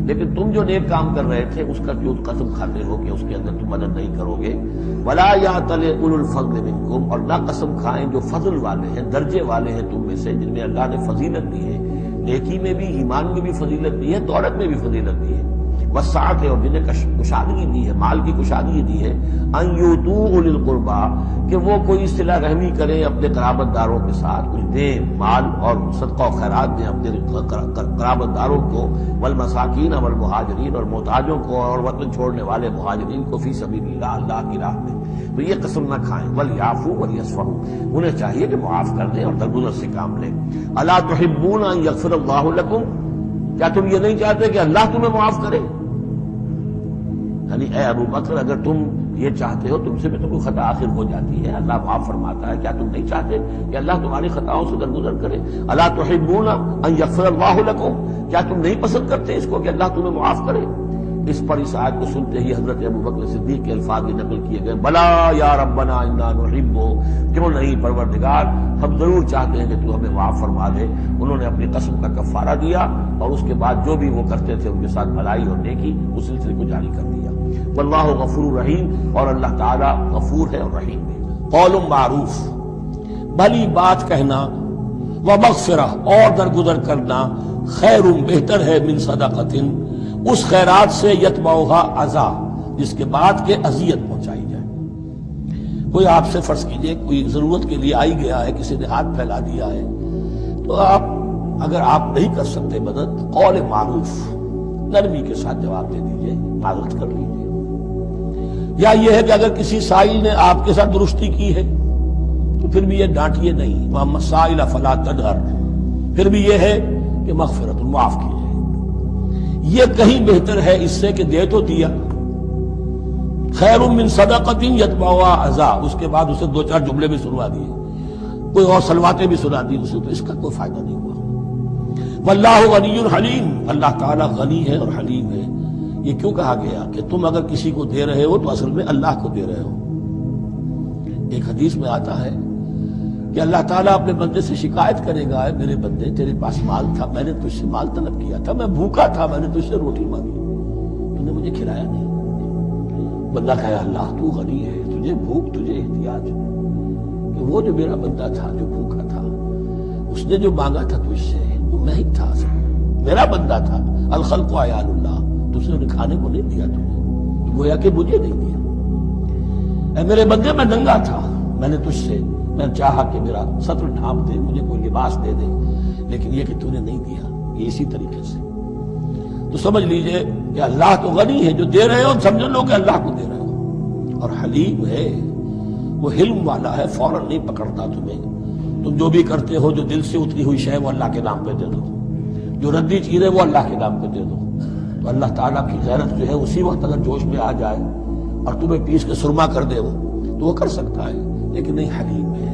لیکن تم جو نیک کام کر رہے تھے اس کا جو قسم کھاتے ہو کہ اس کے اندر تم مدد نہیں کرو گے۔ ولا یأتل اولو الفضل منکم، اور نہ قسم کھائیں جو فضل والے ہیں، درجے والے ہیں تم میں سے، جن میں اللہ نے فضیلت دی ہے، نیکی میں بھی، ایمان میں بھی فضیلت دی ہے، دولت میں بھی فضیلت دی ہے، وسعت ہے اور جنہیں کشادگی دی ہے، مال کی کشادگی دی ہے، ان یؤتوا اولی القربى، کہ وہ کوئی صلہ رحمی کریں اپنے قرابت داروں کے ساتھ، کچھ دیں مال اور صدقہ و خیرات دیں اپنے قرابت داروں کو، والمساکین والمہاجرین، اور محتاجوں کو اور وطن چھوڑنے والے مہاجرین کو، فی سبیل اللہ، اللہ کی راہ میں۔ تو یہ قسم نہ کھائیں، ولیعفوا ولیصفحوا، انہیں چاہیے کہ معاف کر دیں اور درگزر سے کام لیں۔ الا تحبون ان یغفر اللہ لکم، کیا تم یہ نہیں چاہتے کہ اللہ تمہیں معاف کرے؟ یعنی اے ابو بکر اگر تم یہ چاہتے ہو، تم سے بھی تو کوئی خطا آخر ہو جاتی ہے، اللہ معاف فرماتا ہے، کیا تم نہیں چاہتے کہ اللہ تمہاری خطاؤں سے درگزر کرے؟ الا تحبون ان یغفر اللہ لکم، کیا تم نہیں پسند کرتے اس کو کہ اللہ تمہیں معاف کرے؟ اس پر اس آیت کو سنتے ہی حضرت ابو بکر صدیق کے الفاظ بھی نقل کیے گئے، بلا یا ربنا انا نحب، کیوں نہیں پروردگار، ہم ضرور چاہتے ہیں کہ تو ہمیں معاف فرما دے۔ انہوں نے اپنی قسم کا کفارہ دیا اور اس کے بعد جو بھی وہ کرتے تھے ان کے ساتھ بھلائی اور نیکی، اس سلسلے کو جاری کر دیا۔ واللہ غفور رحیم، اور اللہ تعالیٰ غفور ہے اور رحیم ہے۔ قول معروف، بھلی بات کہنا، ومغفرہ، اور درگزر کرنا، خیر بہتر ہے من صدقۃ، اس خیرات سے، یتبعھا اذی، جس کے بعد کہ اذیت پہنچائی جائے۔ کوئی آپ سے فرض کیجئے کوئی ضرورت کے لیے آئی گیا ہے، کسی نے ہاتھ پھیلا دیا ہے، تو آپ اگر آپ نہیں کر سکتے مدد، قول معروف نرمی کے ساتھ جواب دے دیجئے، معذرت کر لیجئے۔ یا یہ ہے کہ اگر کسی سائل نے آپ کے ساتھ درستی کی ہے تو پھر بھی یہ ڈانٹیے نہیں، محمد سائل فلا تنہر، پھر بھی یہ ہے کہ مغفرت معاف کی جائے۔ یہ کہیں بہتر ہے اس سے کہ دے تو دیا، خیر من صدقۃ یتبعها اذى، اس کے بعد اسے دو چار جملے بھی سنوا دیے، کوئی اور سلواتیں بھی سنا دی اسے، تو اس کا کوئی فائدہ نہیں ہوا۔ واللہ غنی حلیم، اللہ تعالیٰ غنی ہے اور حلیم ہے۔ یہ کیوں کہا گیا کہ تم اگر کسی کو دے رہے ہو تو اصل میں اللہ کو دے رہے ہو۔ ایک حدیث میں آتا ہے کہ اللہ تعالیٰ اپنے بندے سے شکایت کرے گا، اے میرے بندے تیرے پاس مال تھا، میں نے تجھ سے مال طلب کیا تھا، میں بھوکا تھا، میں نے تجھ سے روٹی مانگی، تو نے مجھے کھلایا نہیں۔ بندہ کہے اللہ تو غنی ہے، تجھے بھوک، تجھے احتیاج، کہ وہ جو میرا بندہ تھا جو بھوکا تھا، اس نے جو مانگا تھا تجھ سے وہ میں ہی تھا، میرا بندہ تھا۔ الخلق عیال اللہ، تجھ سے انہیں کھانے کو نہیں دیا تمہیں، گویا کہ مجھے نہیں دیا۔ اے میرے بندے میں ننگا تھا، میں نے تجھ سے میں چاہا کہ میرا سطر ڈھانپ دے، مجھے کوئی لباس دے دے، لیکن یہ کہ تو نے نہیں دیا۔ یہ اسی طریقے سے تو سمجھ لیجئے کہ اللہ تو غنی ہے، جو دے رہے ہو سمجھ لو کہ اللہ کو دے رہے ہو، اور حلیم ہے، وہ حلم والا ہے، فوراً نہیں پکڑتا تمہیں۔ تم جو بھی کرتے ہو، جو دل سے اتری ہوئی شے وہ اللہ کے نام پہ دے دو، جو ردی چیز ہے وہ اللہ کے نام پہ دے دو، تو اللہ تعالیٰ کی غیرت جو ہے اسی وقت اگر جوش میں آ جائے اور تمہیں پیس کے سرما کر دے وہ، تو وہ کر سکتا ہے، لیکن نہیں، حلیم ہے،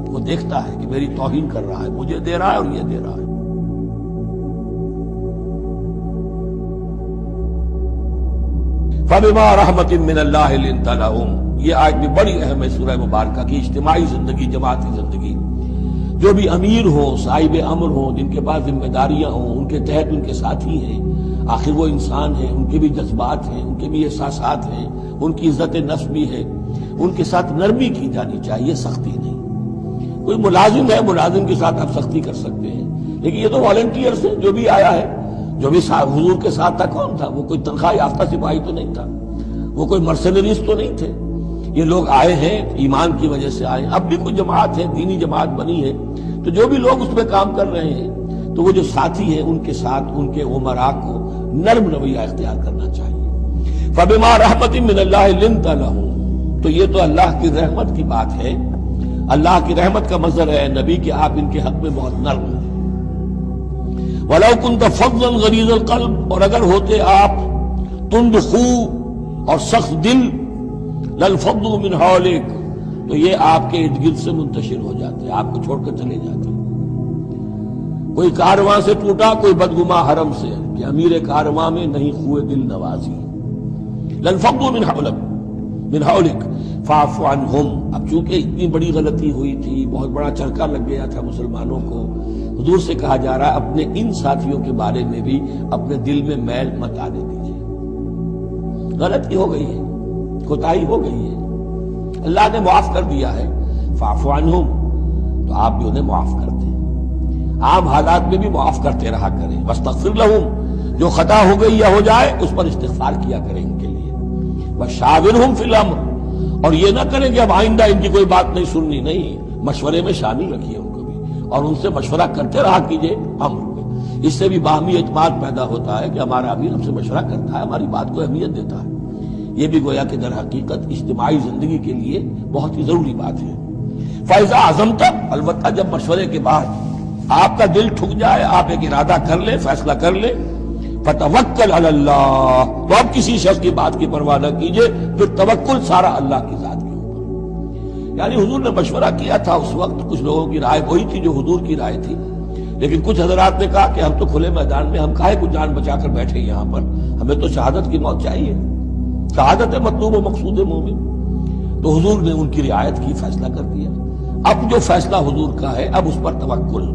وہ دیکھتا ہے کہ میری توہین کر رہا ہے، مجھے دے رہا ہے اور یہ دے رہا ہے۔ فَبِمَا رَحْمَةٍ مِّنَ اللَّهِ لِنتَ لَهُمْ، یہ آیت بھی بڑی اہم ہے سورہ مبارکہ کی۔ اجتماعی زندگی، جماعتی زندگی، جو بھی امیر ہوں، صاحب امر ہوں، جن کے پاس ذمہ داریاں ہوں، ان کے تحت ان کے ساتھی ہیں، آخر وہ انسان ہیں، ان کے بھی جذبات ہیں، ان کے بھی احساسات ہیں، ان کی عزت نفس بھی ہے، ان کے ساتھ نرمی کی جانی چاہیے، سختی نہیں۔ کوئی ملازم ہے، ملازم کے ساتھ آپ سختی کر سکتے ہیں، لیکن یہ تو والنٹیئرز ہیں، جو بھی آیا ہے، جو بھی حضور کے ساتھ تھا، کون تھا وہ؟ کوئی تنخواہ یافتہ سپاہی تو نہیں تھا، وہ کوئی مرسنریز تو نہیں تھے، یہ لوگ آئے ہیں ایمان کی وجہ سے آئے۔ اب بھی کوئی جماعت ہے، دینی جماعت بنی ہے، تو جو بھی لوگ اس میں کام کر رہے ہیں، تو وہ جو ساتھی ہیں ان کے ساتھ ان کے امراء کو نرم رویہ اختیار کرنا چاہیے۔ فَبِمَا رَحْمَةٍ مِّنَ اللَّهِ لِنتَ لَهُمْ، تو یہ تو اللہ کی رحمت کی بات ہے، اللہ کی رحمت کا مظہر ہے نبی کہ آپ ان کے حق میں بہت نرم ہیں۔ وَلَوْ كُنْتَ فَظًّا غَلِيظَ الْقَلْبِ، اور اگر ہوتے آپ تند خو اور سخت دل، لَانفَضُّوا مِنْ حَوْلِكَ، تو یہ آپ کے ارد گرد سے منتشر ہو جاتے، آپ کو چھوڑ کر چلے جاتے۔ کوئی کارواں سے ٹوٹا، کوئی بدگماں حرم سے، کہ امیر کارواں میں نہیں خوئے دل نوازی۔ لَانفَضُّوا مِنْ حَوْلِكَ فَاعْفُ عَنْهُمْ، اب چونکہ اتنی بڑی غلطی ہوئی تھی، بہت بڑا چرکا لگ گیا تھا مسلمانوں کو، حضور سے کہا جا رہا ہے اپنے ان ساتھیوں کے بارے میں بھی اپنے دل میں میل مت آنے دیجیے۔ غلطی ہو گئی ہے، کوتاہی ہو گئی ہے، اللہ نے معاف کر دیا ہے، فاعف عنہم، تو آپ بھی انہیں معاف کر دیں، عام حالات میں بھی معاف کرتے رہا کریں۔ واستغفر لہم، جو خطا ہو گئی یا ہو جائے اس پر استغفار کیا کریں ان کے لیے۔ وشاورہم فی الامر، اور یہ نہ کریں کہ اب آئندہ ان کی کوئی بات نہیں سننی، نہیں، مشورے میں شامل رکھیے ان کو بھی، اور ان سے مشورہ کرتے رہا کیجئے امر میں۔ اس سے بھی باہمی اعتماد پیدا ہوتا ہے کہ ہمارا امیر ہم سے مشورہ کرتا ہے، ہماری بات کو اہمیت دیتا ہے۔ یہ بھی گویا کہ در حقیقت اجتماعی زندگی کے لیے بہت ہی ضروری بات ہے۔ فَإِذَا عَزَمْتَ، البتہ جب مشورے کے بعد آپ کا دل ٹھک جائے، آپ ایک ارادہ کر لیں، فیصلہ کر لیں، فَتَوَكَّلْ عَلَى اللَّهِ، تو اب کسی شخص کی بات کی پرواہ نہ کیجئے، پھر توکل سارا اللہ کی ذات کے اوپر۔ یعنی حضور نے مشورہ کیا تھا اس وقت، کچھ لوگوں کی رائے وہی تھی جو حضور کی رائے تھی، لیکن کچھ حضرات نے کہا کہ ہم تو کھلے میدان میں، ہم کاہے کو جان بچا کر بیٹھے یہاں پر، ہمیں تو شہادت کی موت چاہیے، شہادت مطلوب و مقصود مومن۔ تو حضور نے ان کی رعایت کی، فیصلہ کر دیا۔ اب جو فیصلہ حضور کا ہے اب اس پر توکل،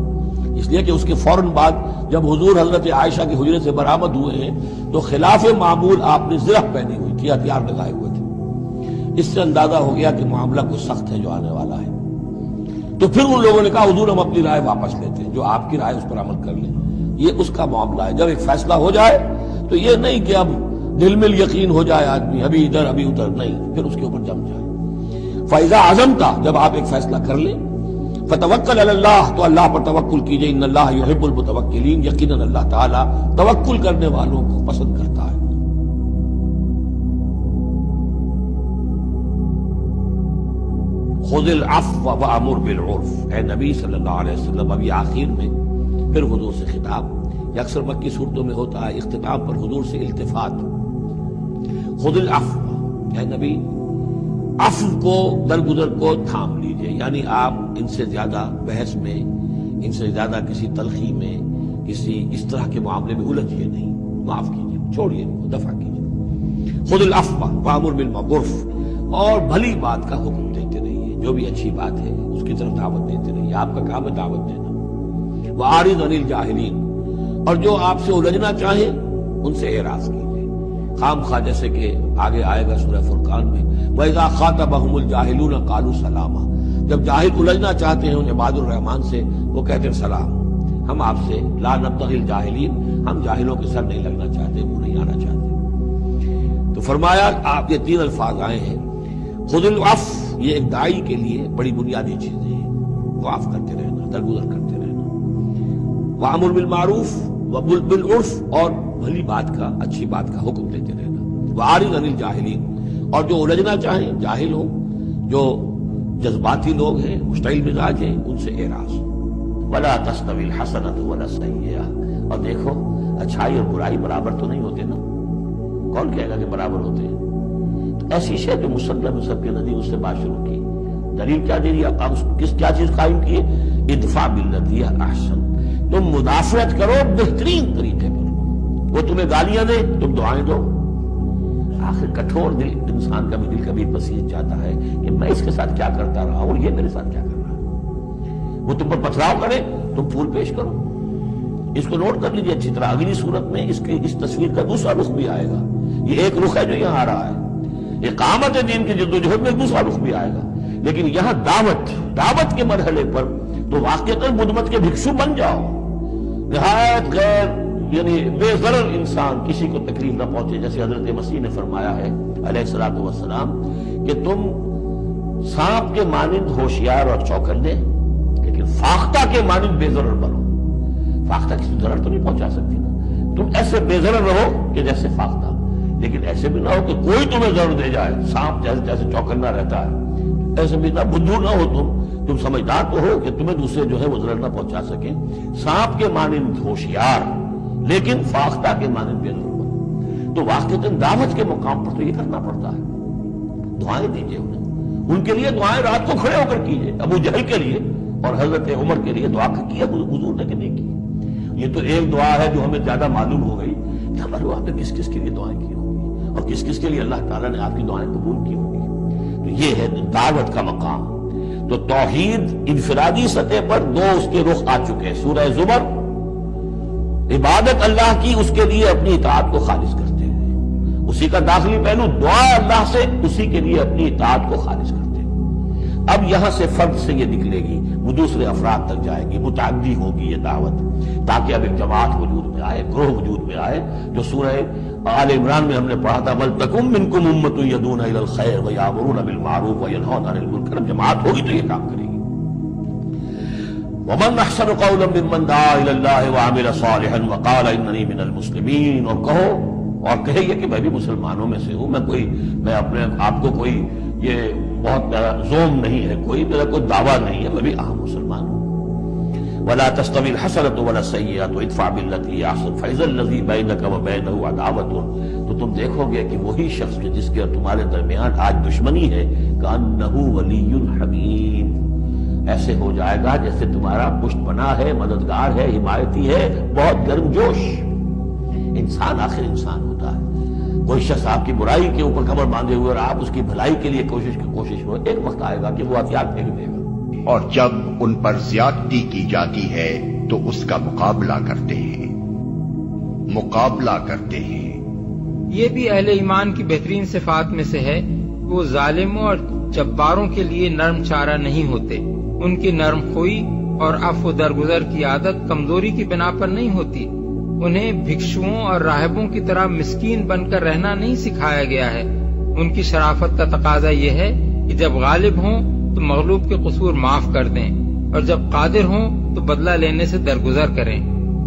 اس لیے کہ اس کے فوراً بعد جب حضور حضرت عائشہ کے حجرے سے برآمد ہوئے ہیں تو خلاف معمول آپ نے زرہ پہنی ہوئی تھی، ہتھیار لگائے ہوئے تھے، اس سے اندازہ ہو گیا کہ معاملہ کوئی سخت ہے جو آنے والا ہے۔ تو پھر ان لوگوں نے کہا حضور ہم اپنی رائے واپس لیتے ہیں، جو آپ کی رائے اس پر عمل کر لیں، یہ اس کا معاملہ ہے۔ جب ایک فیصلہ ہو جائے تو یہ نہیں کہ اب دل میں یقین ہو جائے آدمی ابھی ادھر ابھی ادھر نہیں، پھر اس کے اوپر جم جائے۔ فَإِذَا عَزَمْتَ، جب آپ ایک فیصلہ کر لیں، فَتَوَكَّلْ عَلَى اللَّهِ، تو اللہ پر توکل کیجئے، ان اللہ یحب المتوکلین، یقیناً اللہ تعالیٰ توکل کرنے والوں کو پسند کرتا ہے۔ خذ العفو وامر بالعرف، اے نبی صلی اللہ علیہ وسلم، ابھی آخر میں پھر حضور سے خطاب، یہ اکثر مکی صورتوں میں ہوتا ہے اختتام پر حضور سے التفات۔ خذ العفو، اے نبی عفو کو، درگزر کو تھام لیجئے، یعنی آپ ان سے زیادہ بحث میں، ان سے زیادہ کسی تلخی میں، کسی اس طرح کے معاملے میں الجھیے نہیں، معاف کیجئے، چھوڑیے، دفع کیجئے۔ خذ العفو وامر بالعرف، اور بھلی بات کا حکم دیتے رہیے، جو بھی اچھی بات ہے اس کی طرف دعوت دیتے رہیے، آپ کا کام ہے دعوت دینا۔ وَأَعْرِضْ عَنِ الْجَاهِلِينَ، اور جو آپ سے الجھنا چاہیں ان سے اعراض کیجیے، خام خواہ، جیسے کہ آگے آئے گا سورہ فرقان میں، وَإِذَا خَاطَبَهُمُ الْجَاهِلُونَ قَالُوا سَلَامًا، جب جاہل الجھنا چاہتے ہیں ان عباد الرحمن سے، وہ کہتے ہیں سلام، ہم آپ سے لا نبتغي الجاہلین، ہم جاہلوں کے سر نہیں لگنا چاہتے، وہ نہیں آنا چاہتے۔ تو فرمایا آپ یہ تین الفاظ آئے ہیں، خذ العفو، یہ ایک داعی کے لیے بڑی بنیادی چیزیں ہیں، معاف کرتے رہنا، درگزر کرتے رہنا، وامر بالمعروف وبالعرف، اور بھلی بات کا، اچھی بات کا حکم دیتے رہنا، وَأَعْرِضْ عَنِ الْجَاهِلِينَ، اور جو الجھنا چاہیں، جاہل ہوں، جو جذباتی لوگ ہیں، مشتعل مزاج ہیں، ان سے اعراض۔ وَلَا تَسْتَوِي الْحَسَنَةُ وَلَا السَّيِّئَةُ، اور دیکھو اچھائی اور برائی برابر تو نہیں ہوتے نا، کون کہے گا کہ برابر ہوتے ہیں؟ ایسی شے جو مسلم سب کے نزدیک اس سے بات شروع کی، دلیل کیا دے دیا، کیا چیز قائم کی ہے؟ ادفع باللتی ہی احسن، تم مدافعت کرو بہترین طریقے پر، وہ تمہیں گالیاں دے تم دعائیں دو۔ آخر کٹھور دل انسان کا بھی دل کبھی پسیج جاتا ہے کہ میں اس کے ساتھ کیا کرتا رہا اور یہ میرے ساتھ کیا کر رہا ہے، وہ تم پر پتھراؤ کرے تم پھول پیش کرو۔ اس کو نوٹ کر لیجیے اچھی طرح، اگلی صورت میں اس تصویر کا دوسرا رخ بھی آئے گا، یہ ایک رخ ہے جو یہاں آ رہا ہے، اقامت دین کی جدوجہد میں دوسرا رخ بھی آئے گا، لیکن یہاں دعوت کے مرحلے پر تو واقعتاً بدھ مت کے بھکشو بن جاؤ، نہایت غیر یعنی بے ضرر انسان، کسی کو تکلیف نہ پہنچے، جیسے حضرت مسیح نے فرمایا ہے علیہ الصلوۃ والسلام کہ تم سانپ کے مانند ہوشیار اور چوکنے، لیکن فاختہ کے مانند بے ضرر بنو۔ فاختہ کسی ضرر تو نہیں پہنچا سکتی نا، تم ایسے بے ضرر رہو کہ جیسے فاختہ، لیکن ایسے بھی نہ ہو کہ کوئی تمہیں ضرور دے جائے، سانپ جیسے چوکنا رہتا ہے، ایسے بھی نہ بدھو نہ ہو، تم سمجھدار تو ہو کہ تمہیں دوسرے جو ہے وہ ضرر نہ پہنچا سکیں، سانپ کے مانند ہوشیار لیکن فاختہ کے مانند بے ضرور بنو۔ تو واقعتاً دعوت کے مقام پر تو یہ کرنا پڑتا ہے، دعائیں دیجیے انہیں، ان کے لیے دعائیں رات کو کھڑے ہو کر کیجیے، ابو جہل کے لیے اور حضرت عمر کے لیے دعا کی ہے حضور نے کہ نہیں کی۔ یہ تو ایک دعا ہے جو ہمیں زیادہ معلوم ہو گئی کہ ہمارے وہاں پہ کس کس کے لیے دعائیں کی ہوگی اور کس کس کے لیے اللہ تعالیٰ نے آپ کی دعائیں قبول کی ہوگی۔ تو یہ ہے دعوت کا مقام۔ تو توحید انفرادی سطح پر دو اس کے رخ آ چکے ہیں، سورہ زمر عبادت اللہ کی، اس کے لیے اپنی اطاعت کو خالص کرتے ہیں، اسی کا داخلی پہلو دعا اللہ سے، اسی کے لیے اپنی اطاعت کو خالص کرتے ہیں۔ اب یہاں سے فرد سے یہ نکلے گی، وہ دوسرے افراد تک جائے گی، متعدی ہوگی یہ دعوت، تاکہ اب ایک جماعت وجود میں آئے، گروہ وجود میں آئے، جو سورہ آل عمران میں ہم نے پڑھا تھا وَلْتَكُن مِّنكُمْ أُمَّةٌ يَدْعُونَ إِلَى الْخَيْرِ وَيَأْمُرُونَ بِالْمَعْرُوفِ وَيَنْهَوْنَ عَنِ الْمُنكَرِ، جماعت ہوگی تو یہ کام کرے گی۔ وَمَنْ أَحْسَنُ قَوْلًا مِّمَّنْ دَعَا إِلَى اللَّهِ وَعَمِلَ صَالِحًا وَقَالَ إِنَّنِي مِنَ الْمُسْلِمِينَ، اور کہو اور کہے یہ کہ میں بھی مسلمانوں میں سے ہوں، میں اپنے آپ کو کوئی یہ بہت زوم نہیں ہے، کوئی میرا کوئی دعویٰ نہیں ہے، میں بھی عام مسلمان ہوں۔ وَلَا تَسْتَوِي الْحَسَنَةُ وَلَا السَّيِّئَةُ ادْفَعْ بِالَّتِي هِيَ أَحْسَنُ فَإِذَا الَّذِي بَيْنَكَ وَبَيْنَهُ عَدَاوَةٌ، تو تم دیکھو گے کہ وہی شخص جس کے تمہارے درمیان آج دشمنی ہے، كَأَنَّهُ وَلِيٌّ حَمِيمٌ، ایسے ہو جائے گا جیسے تمہارا پشت بنا ہے، مددگار ہے، حمایتی ہے، بہت گرم جوش۔ انسان آخر انسان ہوتا ہے، کوئی شخص آپ کی برائی کے اوپر کمر باندھے ہوئے اور آپ اس کی بھلائی کے لیے کوشش ہو، ایک وقت آئے گا کہ وہ ہتھیار پھینک دے گا۔ اور جب ان پر زیادتی کی جاتی ہے تو اس کا مقابلہ کرتے ہیں۔ یہ بھی اہل ایمان کی بہترین صفات میں سے ہے، وہ ظالموں اور جباروں کے لیے نرم چارہ نہیں ہوتے، ان کی نرم خوئی اور عفو درگزر کی عادت کمزوری کی بنا پر نہیں ہوتی، انہیں بھکشوؤں اور راہبوں کی طرح مسکین بن کر رہنا نہیں سکھایا گیا ہے۔ ان کی شرافت کا تقاضا یہ ہے کہ جب غالب ہوں تو مغلوب کے قصور معاف کر دیں، اور جب قادر ہوں تو بدلہ لینے سے درگزر کریں،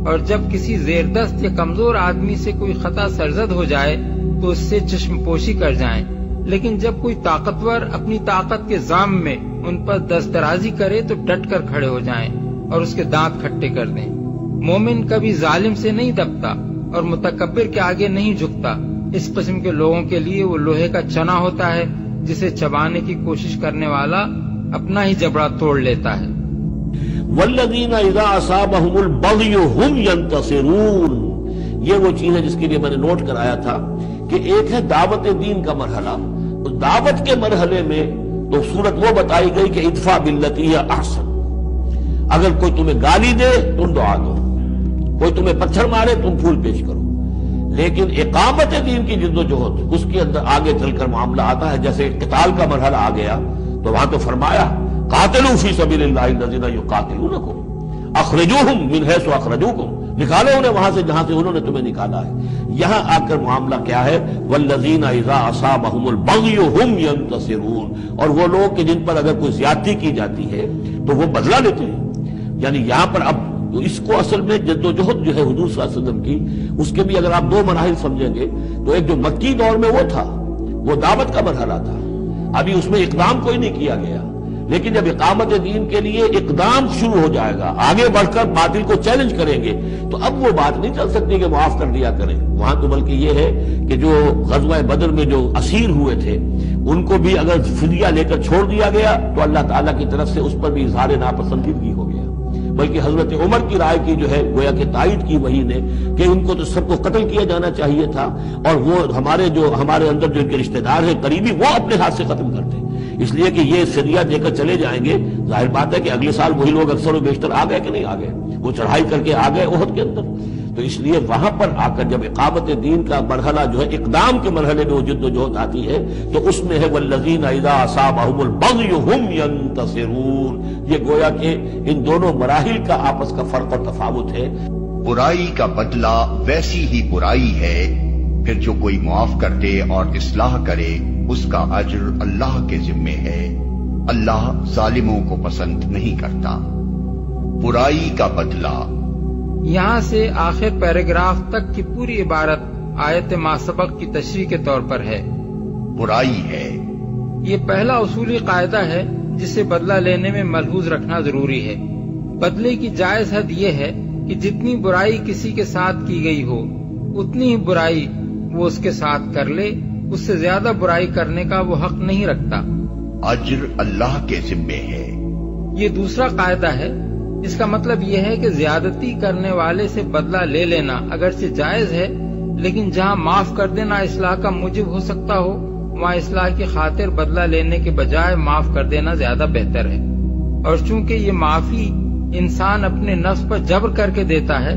اور جب کسی زیردست یا کمزور آدمی سے کوئی خطا سرزد ہو جائے تو اس سے چشم پوشی کر جائیں، لیکن جب کوئی طاقتور اپنی طاقت کے ضام میں ان پر دست درازی کرے تو ڈٹ کر کھڑے ہو جائیں اور اس کے دانت کھٹے کر دیں۔ مومن کبھی ظالم سے نہیں دبتا اور متکبر کے آگے نہیں جھکتا۔ اس قسم کے لوگوں کے لیے وہ لوہے کا چنا ہوتا ہے جسے چبانے کی کوشش کرنے والا اپنا ہی جبڑا توڑ لیتا ہے۔ والذین اذا اصابهم البغی هم ینتصرون، یہ وہ چیز ہے جس کے لیے میں نے نوٹ کرایا تھا کہ ایک ہے دعوت دین کا مرحلہ، اس دعوت کے مرحلے میں تو صورت وہ بتائی گئی کہ ادفع باللتی ہی احسن، اگر کوئی تمہیں گالی دے تم دعا دو، کوئی تمہیں پتھر مارے تم پھول پیش کرو، لیکن اقامت دین کی جد و جہد اس کے اندر آگے چل کر معاملہ آتا ہے۔ جیسے قتال کا مرحلہ آ گیا تو وہاں تو فرمایا قاتلوا فی سبیل اللہ الذین یقاتلونکم اخرجوہم من حیث اخرجوکم، نکالو انہیں وہاں سے جہاں سے انہوں نے تمہیں نکالا ہے۔ یہاں آ کر معاملہ کیا ہے؟ والذین اذا اصابہم البغی ہم ینتصرون، اور وہ لوگ کہ جن پر اگر کوئی زیادتی کی جاتی ہے تو وہ بدلہ لیتے ہیں۔ یعنی یہاں پر اب تو اس کو اصل میں جد و جہد جو ہے حضور صلی اللہ علیہ وسلم کی، اس کے بھی اگر آپ دو مراحل سمجھیں گے تو ایک جو مکی دور میں وہ تھا، وہ دعوت کا مرحلہ تھا، ابھی اس میں اقدام کوئی نہیں کیا گیا، لیکن جب اقامت دین کے لیے اقدام شروع ہو جائے گا، آگے بڑھ کر باطل کو چیلنج کریں گے، تو اب وہ بات نہیں چل سکتی کہ معاف کر دیا کریں۔ وہاں تو بلکہ یہ ہے کہ جو غزوہ بدر میں جو اسیر ہوئے تھے ان کو بھی اگر فدیہ لے کر چھوڑ دیا گیا تو اللہ تعالیٰ کی طرف سے اس پر بھی اظہار ناپسندیدگی ہو گیا، بلکہ حضرت عمر کی رائے کی جو ہے گویا کہ تائید کی وہی نے کہ ان کو تو سب کو قتل کیا جانا چاہیے تھا، اور وہ ہمارے اندر جو ان کے رشتہ دار ہیں قریبی وہ اپنے ہاتھ سے ختم کرتے، اس لیے کہ یہ فدیہ دے کر چلے جائیں گے، ظاہر بات ہے کہ اگلے سال وہی لوگ اکثر و بیشتر آ گئے کہ نہیں آ گئے، وہ چڑھائی کر کے آ گئے احد کے اندر۔ تو اس لیے وہاں پر آ کر جب اقامت دین کا مرحلہ جو ہے اقدام کے مرحلے میں وہ جد و جہد آتی ہے تو اس میں ہے والذین اذا اصابہم البغی ہم ینتصرون، یہ گویا کہ ان دونوں مراحل کا آپس کا فرق اور تفاوت ہے۔ برائی کا بدلہ ویسی ہی برائی ہے، پھر جو کوئی معاف کر دے اور اصلاح کرے اس کا اجر اللہ کے ذمے ہے، اللہ ظالموں کو پسند نہیں کرتا۔ برائی کا بدلہ، یہاں سے آخر پیراگراف تک کی پوری عبارت آیت ما سبق کی تشریح کے طور پر ہے۔ برائی ہے، یہ پہلا اصولی قاعدہ ہے جسے بدلہ لینے میں ملحوظ رکھنا ضروری ہے۔ بدلے کی جائز حد یہ ہے کہ جتنی برائی کسی کے ساتھ کی گئی ہو اتنی ہی برائی وہ اس کے ساتھ کر لے، اس سے زیادہ برائی کرنے کا وہ حق نہیں رکھتا۔ اجر اللہ کے ذمے ہے۔ یہ دوسرا قاعدہ ہے، اس کا مطلب یہ ہے کہ زیادتی کرنے والے سے بدلہ لے لینا اگرچہ جائز ہے، لیکن جہاں معاف کر دینا اصلاح کا موجب ہو سکتا ہو وہاں اصلاح کی خاطر بدلہ لینے کے بجائے معاف کر دینا زیادہ بہتر ہے۔ اور چونکہ یہ معافی انسان اپنے نفس پر جبر کر کے دیتا ہے،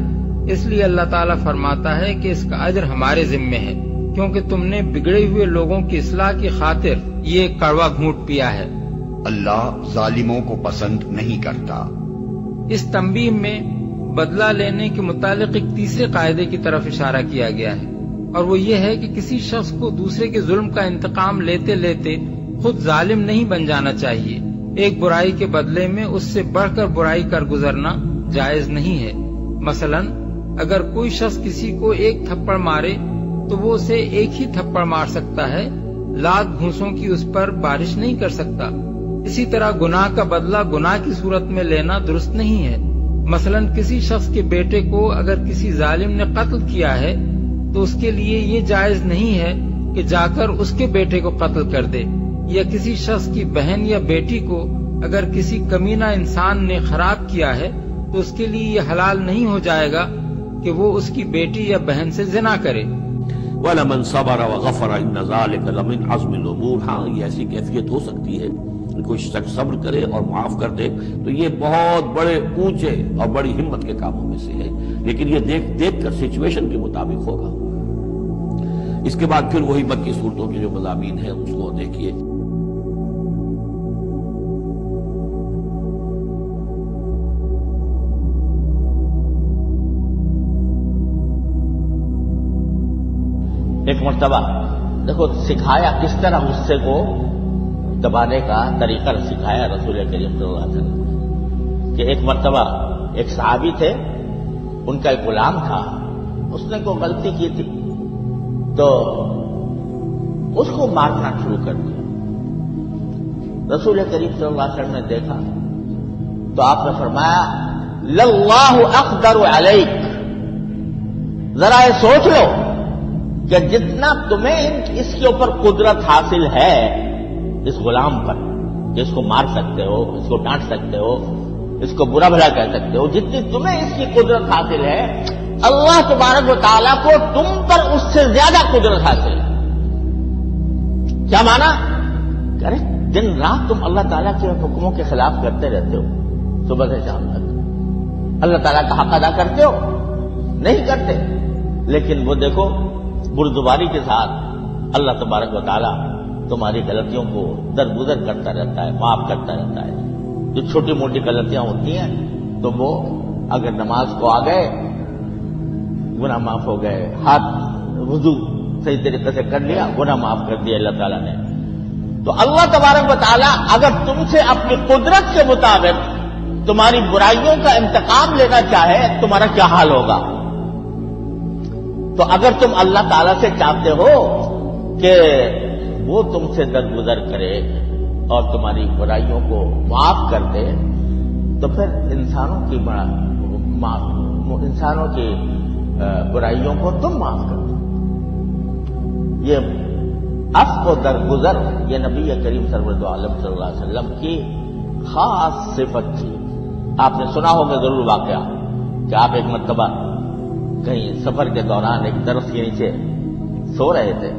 اس لیے اللہ تعالیٰ فرماتا ہے کہ اس کا اجر ہمارے ذمے ہے، کیونکہ تم نے بگڑے ہوئے لوگوں کی اصلاح کی خاطر یہ کڑوا گھونٹ پیا ہے۔ اللہ ظالموں کو پسند نہیں کرتا۔ اس تنبیہ میں بدلہ لینے کے متعلق ایک تیسرے قاعدے کی طرف اشارہ کیا گیا ہے، اور وہ یہ ہے کہ کسی شخص کو دوسرے کے ظلم کا انتقام لیتے لیتے خود ظالم نہیں بن جانا چاہیے۔ ایک برائی کے بدلے میں اس سے بڑھ کر برائی کر گزرنا جائز نہیں ہے۔ مثلا اگر کوئی شخص کسی کو ایک تھپڑ مارے تو وہ اسے ایک ہی تھپڑ مار سکتا ہے، لاکھ گھونسوں کی اس پر بارش نہیں کر سکتا۔ اسی طرح گناہ کا بدلہ گناہ کی صورت میں لینا درست نہیں ہے۔ مثلا کسی شخص کے بیٹے کو اگر کسی ظالم نے قتل کیا ہے تو اس کے لیے یہ جائز نہیں ہے کہ جا کر اس کے بیٹے کو قتل کر دے، یا کسی شخص کی بہن یا بیٹی کو اگر کسی کمینہ انسان نے خراب کیا ہے تو اس کے لیے یہ حلال نہیں ہو جائے گا کہ وہ اس کی بیٹی یا بہن سے زنا کرے۔ وَلَمَنْ صَبَرَ وَغَفَرَ إِنَّ ذَلِكَ لَمِنْ عَزْمِ الْأُمُورِ، ہاں یہ ایسی کیفیت ہو سکتی ہے، کوئی شخص صبر کرے اور معاف کر دے تو یہ بہت بڑے اونچے اور بڑی ہمت کے کاموں میں سے ہے، لیکن یہ دیکھ کر سچویشن کے مطابق ہوگا۔ اس کے بعد پھر وہی مکی صورتوں کے جو مضامین ہیں اس کو دیکھیے۔ ایک مرتبہ دیکھو سکھایا کس طرح غصے کو دبانے کا طریقہ سکھایا رسول کریم صلی اللہ علیہ وسلم کہ ایک مرتبہ ایک صحابی تھے، ان کا ایک غلام تھا، اس نے کوئی غلطی کی تھی تو اس کو مارنا شروع کر دیا۔ رسول کریم صلی اللہ علیہ وسلم نے دیکھا تو آپ نے فرمایا للہ اقدر علیک، ذرا یہ سوچ لو کہ جتنا تمہیں اس کے اوپر قدرت حاصل ہے اس غلام پر کہ اس کو مار سکتے ہو، اس کو ڈانٹ سکتے ہو، اس کو برا بھلا کہہ سکتے ہو، جتنی تمہیں اس کی قدرت حاصل ہے اللہ تبارک و تعالیٰ کو تم پر اس سے زیادہ قدرت حاصل ہے۔ کیا مانا؟ کہ دن رات تم اللہ تعالیٰ کے حکموں کے خلاف کرتے رہتے ہو، صبح سے شام تک اللہ تعالیٰ کا حق ادا کرتے ہو؟ نہیں کرتے۔ لیکن وہ دیکھو بردباری کے ساتھ اللہ تبارک و تعالیٰ تمہاری غلطیوں کو درگزر کرتا رہتا ہے، معاف کرتا رہتا ہے۔ جو چھوٹی موٹی غلطیاں ہوتی ہیں تو وہ اگر نماز کو آ گئے گناہ معاف ہو گئے، ہاتھ وضو صحیح طریقے سے کر لیا گناہ معاف کر دیا اللہ تعالیٰ نے۔ تو اللہ تبارک و تعالیٰ اگر تم سے اپنی قدرت کے مطابق تمہاری برائیوں کا انتقام لینا چاہے تمہارا کیا حال ہوگا؟ تو اگر تم اللہ تعالیٰ سے چاہتے ہو کہ وہ تم سے درگزر کرے اور تمہاری برائیوں کو معاف کر دے تو پھر انسانوں کی برائیوں کو تم معاف کر دو۔ یہ عفو و درگزر یہ نبی کریم سرور عالم صلی اللہ علیہ وسلم کی خاص صفت تھی۔ آپ نے سنا ہوگا ضرور واقعہ کہ آپ ایک مرتبہ کہیں سفر کے دوران ایک درخت کے نیچے سو رہے تھے،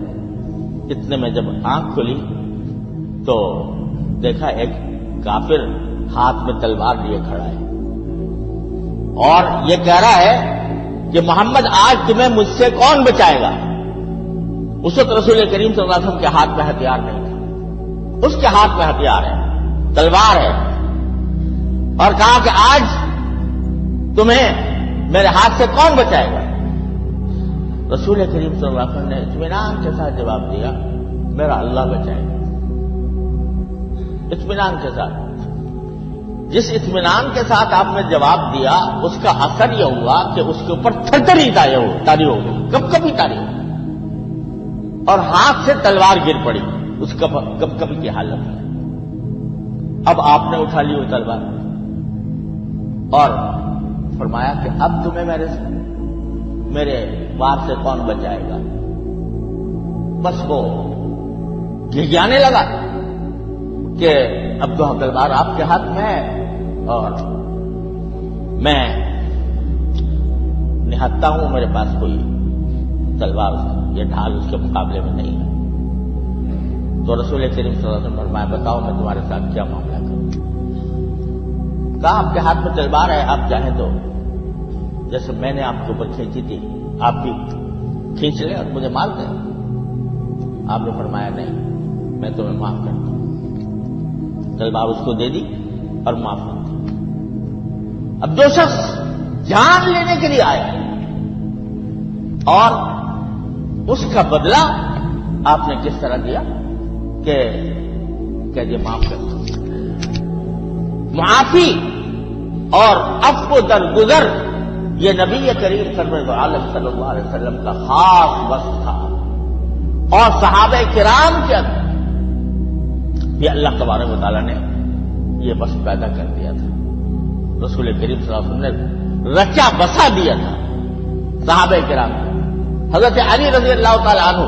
اتنے میں جب آنکھ کھلی تو دیکھا ایک کافر ہاتھ میں تلوار لیے کھڑا ہے اور یہ کہہ رہا ہے کہ محمد آج تمہیں مجھ سے کون بچائے گا؟ اس وقت رسول کریم صلی اللہ علیہ وسلم کے ہاتھ میں ہتھیار نہیں تھا، اس کے ہاتھ میں ہتھیار ہے، تلوار ہے، اور کہا کہ آج تمہیں میرے ہاتھ سے کون بچائے گا؟ رسول کریم صلی اللہ علیہ وسلم نے اطمینان کے ساتھ جواب دیا میرا اللہ بچائے گا۔ اطمینان کے ساتھ، جس اطمینان کے ساتھ آپ نے جواب دیا اس کا اثر یہ ہوا کہ اس کے اوپر تھرتھری تاری ہو گئی، کب کبھی تاری ہو گئی، اور ہاتھ سے تلوار گر پڑی اس کب کبھی کی حالت میں۔ اب آپ نے اٹھا لی وہ تلوار اور فرمایا کہ اب تمہیں میرے وار سے کون بچائے گا؟ بس وہ گھگیانے لگا کہ اب تو تلوار آپ کے ہاتھ میں ہے اور میں نہتا ہوں، میرے پاس کوئی تلوار یا ڈھال اس کے مقابلے میں نہیں ہے۔ تو رسول کریم صلی اللہ علیہ وسلم فرمایا بتاؤ میں تمہارے ساتھ کیا معاملہ کروں؟ کہا آپ کے ہاتھ میں تلوار ہے، آپ چاہیں تو جیسے میں نے آپ کے اوپر کھینچی تھی آپ بھی کھینچ لیں اور مجھے مار دیں۔ آپ نے فرمایا نہیں، میں تمہیں معاف کرتا ہوں۔ تلوار اس کو دے دی اور معاف کر دی۔ اب جو شخص جان لینے کے لیے آیا اور اس کا بدلہ آپ نے کس طرح دیا کہ یہ معاف کرتا ہوں۔ معافی اور عفو درگزر یہ نبی کریم سرور عالم صلی اللہ علیہ وسلم کا خاص وصف تھا، اور صحابہ کرام کے اندر یہ اللہ تبارک و تعالیٰ نے یہ وصف پیدا کر دیا تھا۔ رسول کریم صلی اللہ علیہ وسلم نے رچا بسا دیا تھا صحابہ کرام کو۔ حضرت علی رضی اللہ تعالی عنہ،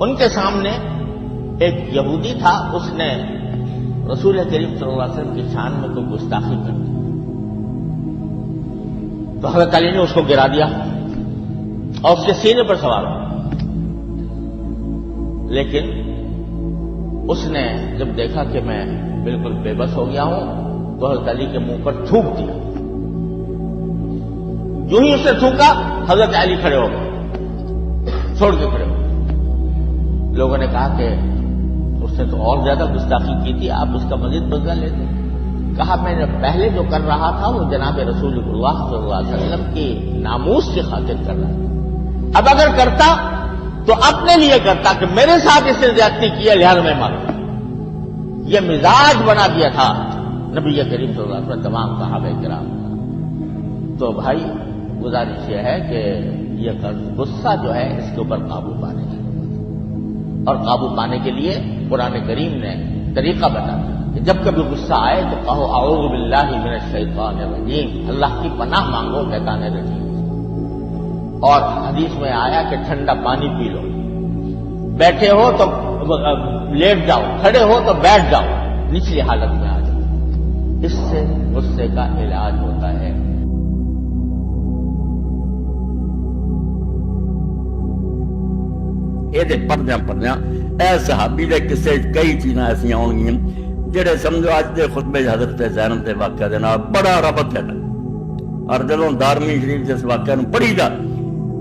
ان کے سامنے ایک یہودی تھا، اس نے رسول کریم صلی اللہ علیہ وسلم کی شان میں کوئی گستاخی کر دی تو حضرت علی نے اس کو گرا دیا اور اس کے سینے پر سوار ہوا۔ لیکن اس نے جب دیکھا کہ میں بالکل بے بس ہو گیا ہوں تو حضرت علی کے منہ پر تھوک دیا۔ جو ہی اس نے تھوکا حضرت علی کھڑے ہو گئے، چھوڑ کے کھڑے ہو گئے۔ لوگوں نے کہا کہ اس نے تو اور زیادہ گستاخی کی تھی، آپ اس کا مزید بدلہ لیتے۔ کہا میں نے پہلے جو کر رہا تھا وہ جناب رسول اللہ صلی اللہ علیہ وسلم کی ناموس کی خاطر کر رہا تھا، اب اگر کرتا تو اپنے لیے کرتا کہ میرے ساتھ اس سے زیادتی کی ہے لہٰذا میں مانتا. یہ مزاج بنا دیا تھا نبی کریم صلی اللہ علیہ وسلم تمام صحابہ کرام. تو بھائی گزارش یہ ہے کہ یہ غصہ جو ہے اس کے اوپر قابو پانے کی ضرورت ہے، اور قابو پانے کے لیے قرآن کریم نے طریقہ بتا دیا کہ جب کبھی غصہ آئے تو کہو اعوذ باللہ من الشیطان الرجیم، اللہ کی پناہ مانگو شیطان رجیم. اور حدیث میں آیا کہ ٹھنڈا پانی پی لو، بیٹھے ہو تو لیٹ جاؤ، کھڑے ہو تو بیٹھ جاؤ، نچلی حالت میں آ جاؤ. اس سے غصے کا علاج ہوتا ہے. یہ پڑھدیا اے صحابی دے قصے کئی چیزاں ایسا آن گیا جہے سمجھو اج دے خطبے حضرت زینب کے واقعہ دے نال بڑا ربط ہے. اور جدوں دارمی شریف جس واقعہ نو پڑھی دا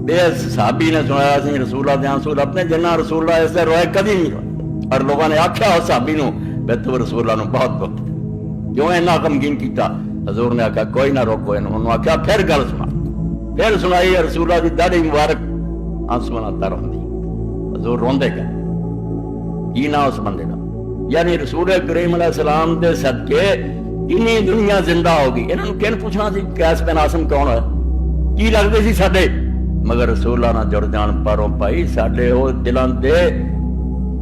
بے صحابی نے سنایا سی رسول اللہ رسول اپنے جنہ رسول اللہ ایسے روئے کدی نہیں روئے. اور لوگوں نے آخیا اس صحابی نو بے تو رسول اللہ نو بہت وقت کیوں اینا غمگین کیتا. حضور نے آخیا کوئی نہ روکو، انہوں نے آخیا پھر گل سنا، پھر سنائی رسول اللہ دی داڑھی مبارک آنسو نال تر ہوندی. حضور روندے گئے کی نہ اس بندے کا، یعنی رسول کریم علیہ السلام دے صدقے انی دنیا زندہ ہوگی. انہوں نے کہن پوچھنا سی قیس بن عاصم کون ہے، کی لگتے سی ساڈے، مگر رسول اللہ نہ جڑ جان پروں پائی ساڈے وہ دلان دے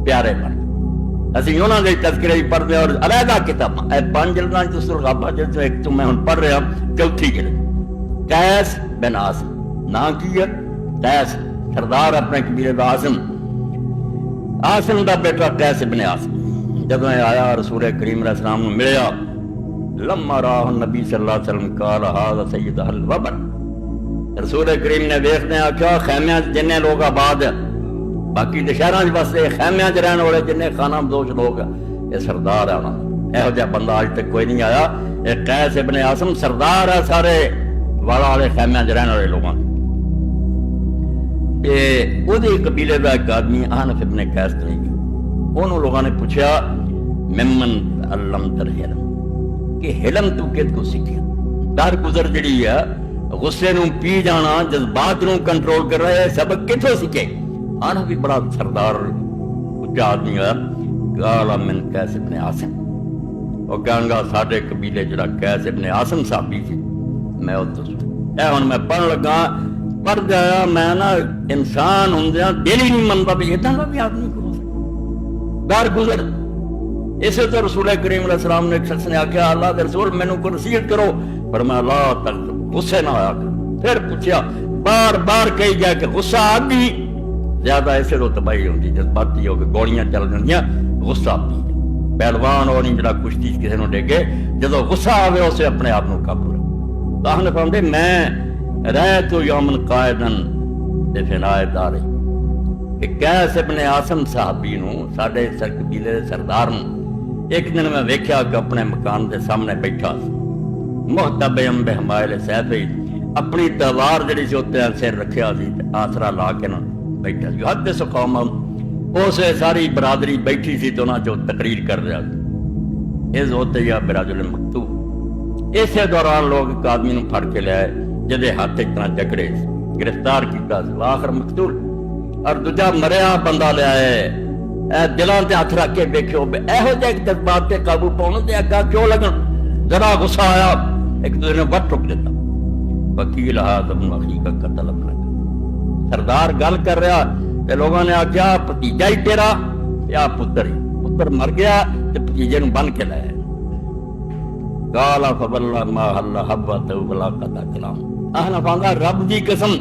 پیارے بن. اسی انہوں نے تذکرے بھی پڑھتے اور علیحدہ کتاباں اے 5 جلداں جس الغابہ جس ایک تو میں ہن پڑھ رہا چوتھی جلد. قیس بن عاصم نہ کی ہے، قیس سردار اپنے قبیلے کا عاصم دا بیٹا قیس بن عاصم. جب میں آیا رسول کریم علیہ السلام نے ملیا، لما راہ نبی صلی اللہ علیہ وسلم قال ھذا سید اہل الوبر. رسول کریم نے دیکھنے آکھیا خیمیاں جن لوگ آباد ہیں، باقی شہراں واسطے خیمیاں رہن والے جن خانہ بدوش لوگ یہ سردار ہے. یہو جہا بندہ اج تک کوئی نہیں آیا. یہ قیس بن عاصم سردار ہے سارے والا والے خیمیاں رہن والے لوگوں. وہ قبیلے کا ایک آدمی حنف ابن قیس تو نہیں گیا. انہوں لوگوں نے پوچھا ممن علمت الحلم کہ حلم تو کد کو سیکھیا. در گزر جڑی ہے غصے نو پی جانا جذبات نو کنٹرول کر رہے سبق کتوں سیکھے. حنف بھی بڑا سردار اچا آدمی ہے. قال من قیس ابن عاصم، وہ کہن گا ساڈے قبیلے جڑا قیس ابن عاصم صحابی سی میں وہ تو اے ہن میں پڑھن لگا پڑھ گیا میں نا انسان ہوندیاں دل ہی نہیں منتا بھی اتنا بھی آدمی کو در گزر. اسے تو رسول کریم علیہ السلام نے ایک شخص نے آخیا اللہ کے رسول مینوں کو نصیحت کرو، پر میں اللہ تک غصے نہ ہویا کر. پھر پوچھا بار بار کہی گیا کہ غصہ آدمی زیادہ ایسے تو تباہی ہوتی جذباتی ہو کے گولیاں چل جاندیاں. غصہ پہلوان اور جڑا کشتی کسی نو ڈگے جدو غصہ آوے اسے اپنے آپ نو قابو رکھو. اللہ نے فرمایا میں رہت یومن قائدن تے فنائے دارے کہ قیس ابن عاصم صحابی نو ساڈے قبیلے دے سردار نو ایک دن میں ویکھیا کہ اپنے مکان دے سامنے بیٹھا سی محتبم بحمائل سیفی، اپنی تلوار جڑی سی اوتے سر رکھیا سی آسرا لا کے نا بیٹھا سی. حدث قوم اسے ساری برادری بیٹھی سی تو انہاں جو تقریر کر رہا سی اذ اوتیا برجل مکتوب. اسی دوران لوگ ایک آدمی نو پھڑ کے لے آئے جدے ہاتھ ایک طرح جکڑے گرفتار کیتا آخر مقتول، اور دوجا مریا بندہ لے آئے دلان تے ہاتھ رکھ کے دیکھو ایہو جہ جذبات تے قابو پاؤں تے اگا کیوں لگن. ذرا غصہ آیا ایک دوسرے نے وٹ ٹک دیتا. وکیل ھذا ابن اخی کا قتل اپنا. سردار گل کر رہا تے لوگوں نے آخیا بھتیجا ہی تیرا یا پتر ہی. پتر مر گیا تے بھتیجے نو بن کے لے. قال فواللہ ما حل حبۃ ولا قطع کلام. اہنا فاندا رب دی قسم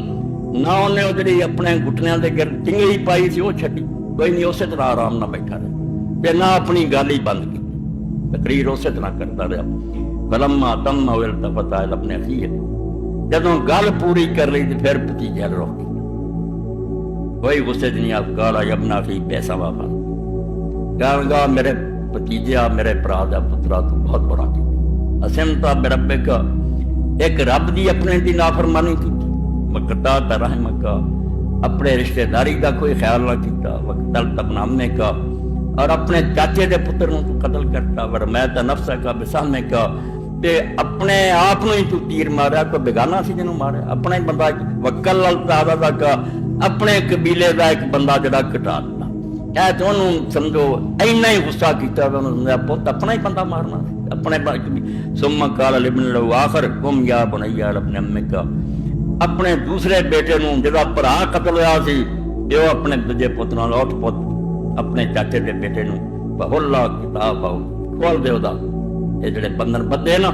نہ انہیں جڑی اپنے گھٹنیاں دے گر چنگڑی پائی سی وہ چھڈی کوئی نہیں، اسی طرح آرام نہ بیٹھا رہا تے نہ اپنی گل ہی بند کی، تقریر اسی طرح کرتا رہا. فلما تم التفت الی ابن اخیہ، جدوں گل پوری کر لی تے پھر بھتیجے رک گیا. کوئی غصے نہیں آپ قال یا ابن اخی پیسہ واپس کہن گا میرے بھتیجا میرے برا دا پترا تو بہت بڑا کیا. اسمتا بربک، ایک رب دی اپنے دی نافرمانی کی، وقتات رحمک، اپنے رشتہ داری کا کوئی خیال نہ کیتا، وقتل ابن عمے کا، اور اپنے چاچے دے پتر نو تو قتل کرتا، ورمیت نفس کا بسامے کا، تے اپنے آپ نو ہی تو تیر مارا، کوئی بیگانہ سی جنوں مارا اپنا ہی بندہ. وکل التعداد کا اپنے قبیلے کا ایک بندہ جڑا کٹا دیتا اے تو انہوں سمجھو اینا ہی غصہ کیتا انہوں نے پوت اپنا ہی بندہ مارنا اپنے ثم قال لابن له آخر قم یا بنی ابن امک اپنے دوسرے بیٹے نوں جڑا بھرا قتل ہویا سی جو اپنے دجے پتر نال اٹھ پت اپنے چاچے دے بیٹے نوں بہلا کتاب کھول دے دا یہ جڑے بندن بدے نا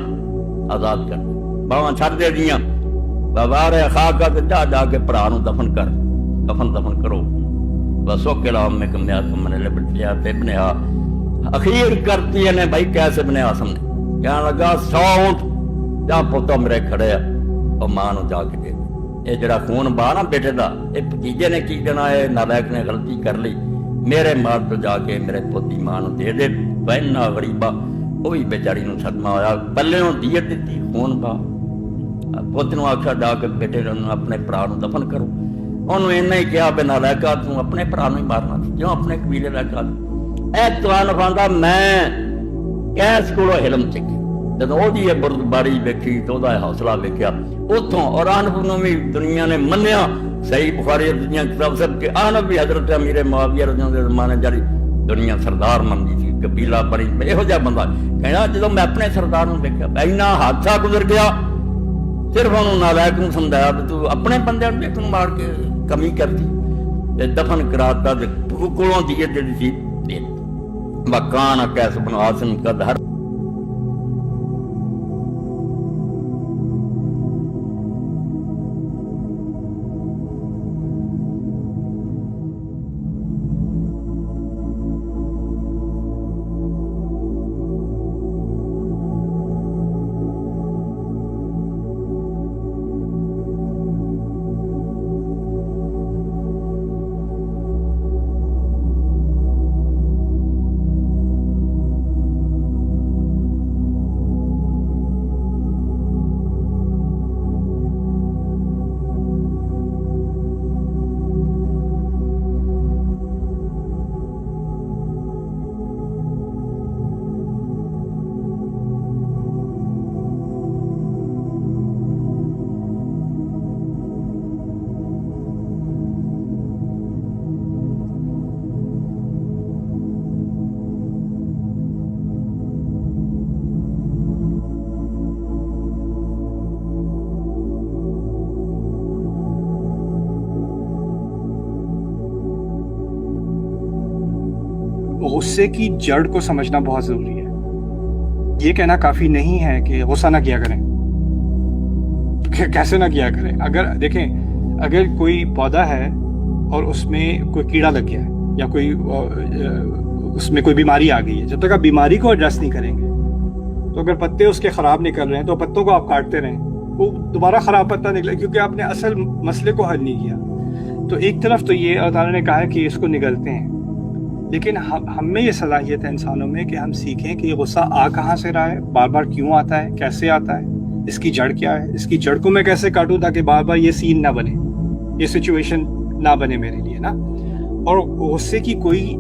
آزاد کر باواں چھڈ دے دیاں بابارے خاکا تے جا کے بھرا نوں دفن کر دفن کرو بس اوکلا میں کمیا من لبٹیا ابنہا اخیر کرتی ہے بھائی کیسے ابن عاصم نے کہنے لگا 100 اونٹ جا پوتا میرے کھڑے اور ماں نو جا کے دے یہ جڑا خون باہ نا بیٹے دا یہ بھتیجے نے کی دینا ہے نالائق نے غلطی کر لی میرے مال تو جا کے میرے پوتی ماں نو دے دے بہنا غریبا وہی بیچاری نو صدمہ ہویا پلے نو دیت دیتی خون باہ پوت نو آکھا جا کے بیٹے نو اپنے بھرا نو دفن کرو انہوں نے انہیں کیا بے نالائکا تو اپنے بھرا نو ہی مارنا کیوں اپنے قبیلے لائکا اے توان فرماندا میں کیس کولو علم سیکھی جدوں او دی بردباری ویکھی تو دا حوصلہ ویکھیا اوتھوں اور آنف نو بھی دنیا نے منیا صحیح بخاری اور دنیا کتاب سب کہ آنف بھی حضرت امیر معاویہ رضی اللہ عنہ دے زمانے جاری دنیا سردار مندی تھی قبیلہ بڑی یہو جہا بندہ کہنا جدوں میں اپنے سردار نو ویکھیا اینا حادثہ گزر گیا صرف انہوں نالائق نو سمجھایا کہ تو اپنے بندے نو مار کے کمی کرتی دفن کراتا کولوں دیت دے سی وکان کیس بن عاصم قد ہر غصے کی جڑ کو سمجھنا بہت ضروری ہے. یہ کہنا کافی نہیں ہے کہ غصہ نہ کیا کریں. کیسے نہ کیا کریں؟ اگر دیکھیں اگر کوئی پودا ہے اور اس میں کوئی کیڑا لگ گیا ہے یا کوئی اس میں کوئی بیماری آ گئی ہے، جب تک آپ بیماری کو ایڈریس نہیں کریں گے تو اگر پتے اس کے خراب نکل رہے ہیں تو پتوں کو آپ کاٹتے رہیں، وہ دوبارہ خراب پتا نکلے کیونکہ آپ نے اصل مسئلے کو حل نہیں کیا. تو ایک طرف تو یہ اللہ تعالیٰ نے کہا ہے کہ اس کو نگلتے ہیں، لیکن ہم میں یہ صلاحیت ہے انسانوں میں کہ ہم سیکھیں کہ یہ غصہ آ کہاں سے رہا ہے، بار بار کیوں آتا ہے، کیسے آتا ہے، اس کی جڑ کیا ہے، اس کی جڑ کو میں کیسے کاٹوں تاکہ بار بار یہ سین نہ بنے، یہ سچویشن نہ بنے میرے لیے نا. اور غصے کی کوئی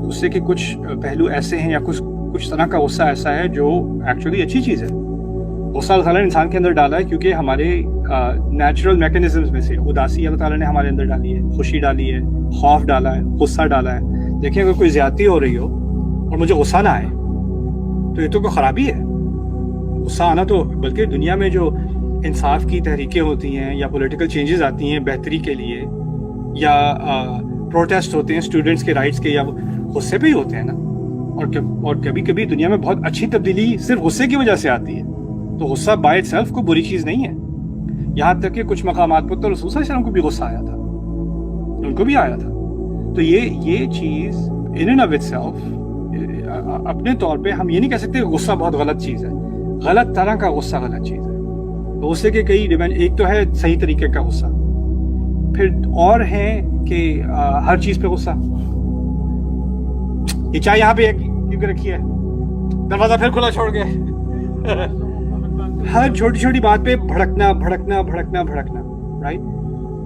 غصے کے کچھ پہلو ایسے ہیں یا کچھ طرح کا غصہ ایسا ہے جو ایکچولی اچھی چیز ہے. غصہ اللہ تعالیٰ نے انسان کے اندر ڈالا ہے کیونکہ ہمارے نیچرل میکینزمز میں سے اداسی اللہ تعالیٰ نے ہمارے اندر ڈالی ہے، خوشی ڈالی ہے، خوف ڈالا ہے، غصہ ڈالا ہے. دیکھیں اگر کوئی زیادتی ہو رہی ہو اور مجھے غصہ نہ آئے تو یہ تو کوئی خرابی ہے. غصہ آنا تو بلکہ دنیا میں جو انصاف کی تحریکیں ہوتی ہیں یا پولیٹیکل چینجز آتی ہیں بہتری کے لیے یا پروٹیسٹ ہوتے ہیں اسٹوڈنٹس کے رائٹس کے، یا غصے پہ ہی ہوتے ہیں نا. اور کبھی کبھی دنیا میں بہت اچھی تبدیلی صرف غصے کی وجہ سے آتی ہے. تو غصہ بائی اٹ سیلف کو بری چیز نہیں ہے. یہاں تک کہ کچھ مقامات پر تو رسول صلی اللہ علیہ وسلم کو بھی غصہ آیا تھا، ان کو بھی آیا تھا. تو یہ چیز in and of it self اپنے طور پہ ہم یہ نہیں کہہ سکتے کہ غصہ بہت غلط چیز ہے. غلط طرح کا غصہ غلط چیز ہے. غصے کے کئی ڈیمینڈ، ایک تو ہے صحیح طریقے کا غصہ، پھر اور ہے کہ ہر چیز پہ غصہ. یہ چائے یہاں پہ کیوں رکھی ہے، دروازہ پھر کھلا چھوڑ گئے. ہر چھوٹی چھوٹی بات پہ بھڑکنا رائٹ.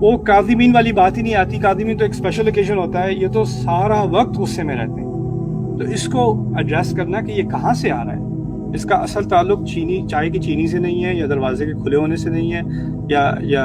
وہ کاظمین والی بات ہی نہیں آتی. کاظمین تو ایک اسپیشل اوکیزن ہوتا ہے، یہ تو سارا وقت غصے میں رہتے ہیں. تو اس کو ایڈریس کرنا کہ یہ کہاں سے آ رہا ہے، اس کا اصل تعلق چائے کی چینی سے نہیں ہے، یا دروازے کے کھلے ہونے سے نہیں ہے، یا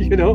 you know,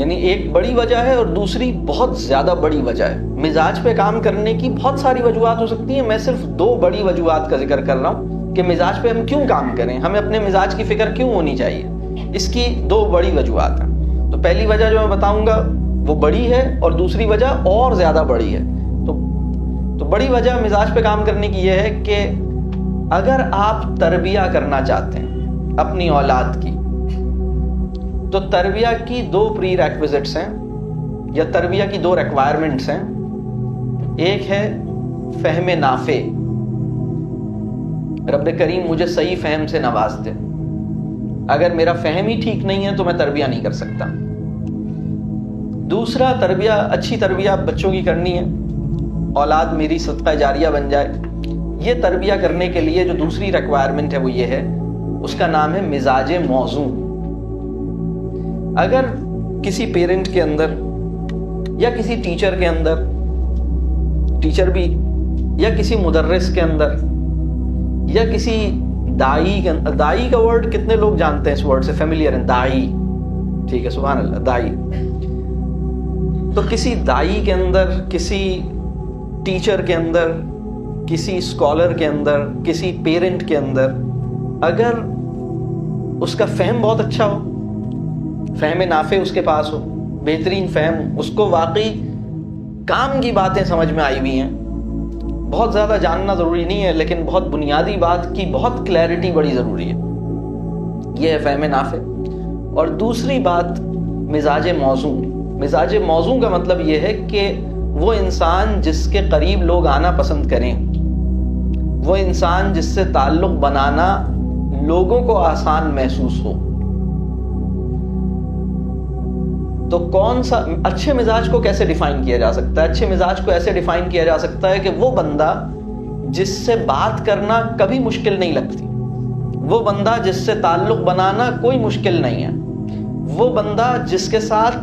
یعنی ایک بڑی وجہ ہے اور دوسری بہت زیادہ بڑی وجہ ہے. مزاج پہ کام کرنے کی بہت ساری وجوہات ہو سکتی ہیں, میں صرف 2 بڑی وجوہات کا ذکر کر رہا ہوں کہ مزاج پہ ہم کیوں کام کریں, ہمیں اپنے مزاج کی فکر کیوں ہونی چاہیے. اس کی 2 بڑی وجوہات ہیں. تو پہلی وجہ جو میں بتاؤں گا وہ بڑی ہے اور دوسری وجہ اور زیادہ بڑی ہے. تو بڑی وجہ مزاج پہ کام کرنے کی یہ ہے کہ اگر آپ تربیہ کرنا چاہتے ہیں اپنی اولاد کی, تو تربیہ کی 2 پری ریکویزٹس ہیں یا تربیہ کی 2 ریکوائرمنٹس ہیں. ایک ہے فہم نافع, رب کریم مجھے صحیح فہم سے نواز دے. اگر میرا فہم ہی ٹھیک نہیں ہے تو میں تربیہ نہیں کر سکتا. دوسرا, تربیہ, اچھی تربیہ بچوں کی کرنی ہے, اولاد میری صدقہ جاریہ بن جائے. یہ تربیہ کرنے کے لیے جو دوسری ریکوائرمنٹ ہے وہ یہ ہے, اس کا نام ہے مزاج موزوں. اگر کسی پیرنٹ کے اندر یا کسی ٹیچر کے اندر, ٹیچر بھی, یا کسی مدرس کے اندر یا کسی دائی کے اندر, دائی کا ورڈ کتنے لوگ جانتے ہیں, اس ورڈ سے فیملیئر ہیں, دائی, ٹھیک ہے, سبحان اللہ, دائی. تو کسی دائی کے اندر, کسی ٹیچر کے اندر, کسی اسکالر کے اندر, کسی پیرنٹ کے اندر اگر اس کا فہم بہت اچھا ہو, فہم نافع اس کے پاس ہو, بہترین فہم, اس کو واقعی کام کی باتیں سمجھ میں آئی ہوئی ہیں, بہت زیادہ جاننا ضروری نہیں ہے لیکن بہت بنیادی بات کی بہت کلیئرٹی بڑی ضروری ہے, یہ ہے فہم نافع. اور دوسری بات مزاج موزوں. مزاج موزوں کا مطلب یہ ہے کہ وہ انسان جس کے قریب لوگ آنا پسند کریں, وہ انسان جس سے تعلق بنانا لوگوں کو آسان محسوس ہو. تو کون سا اچھے مزاج کو کیسے ڈیفائن کیا جا سکتا ہے؟ اچھے مزاج کو ایسے ڈیفائن کیا جا سکتا ہے کہ وہ بندہ جس سے بات کرنا کبھی مشکل نہیں لگتی, وہ بندہ جس سے تعلق بنانا کوئی مشکل نہیں ہے, وہ بندہ جس کے ساتھ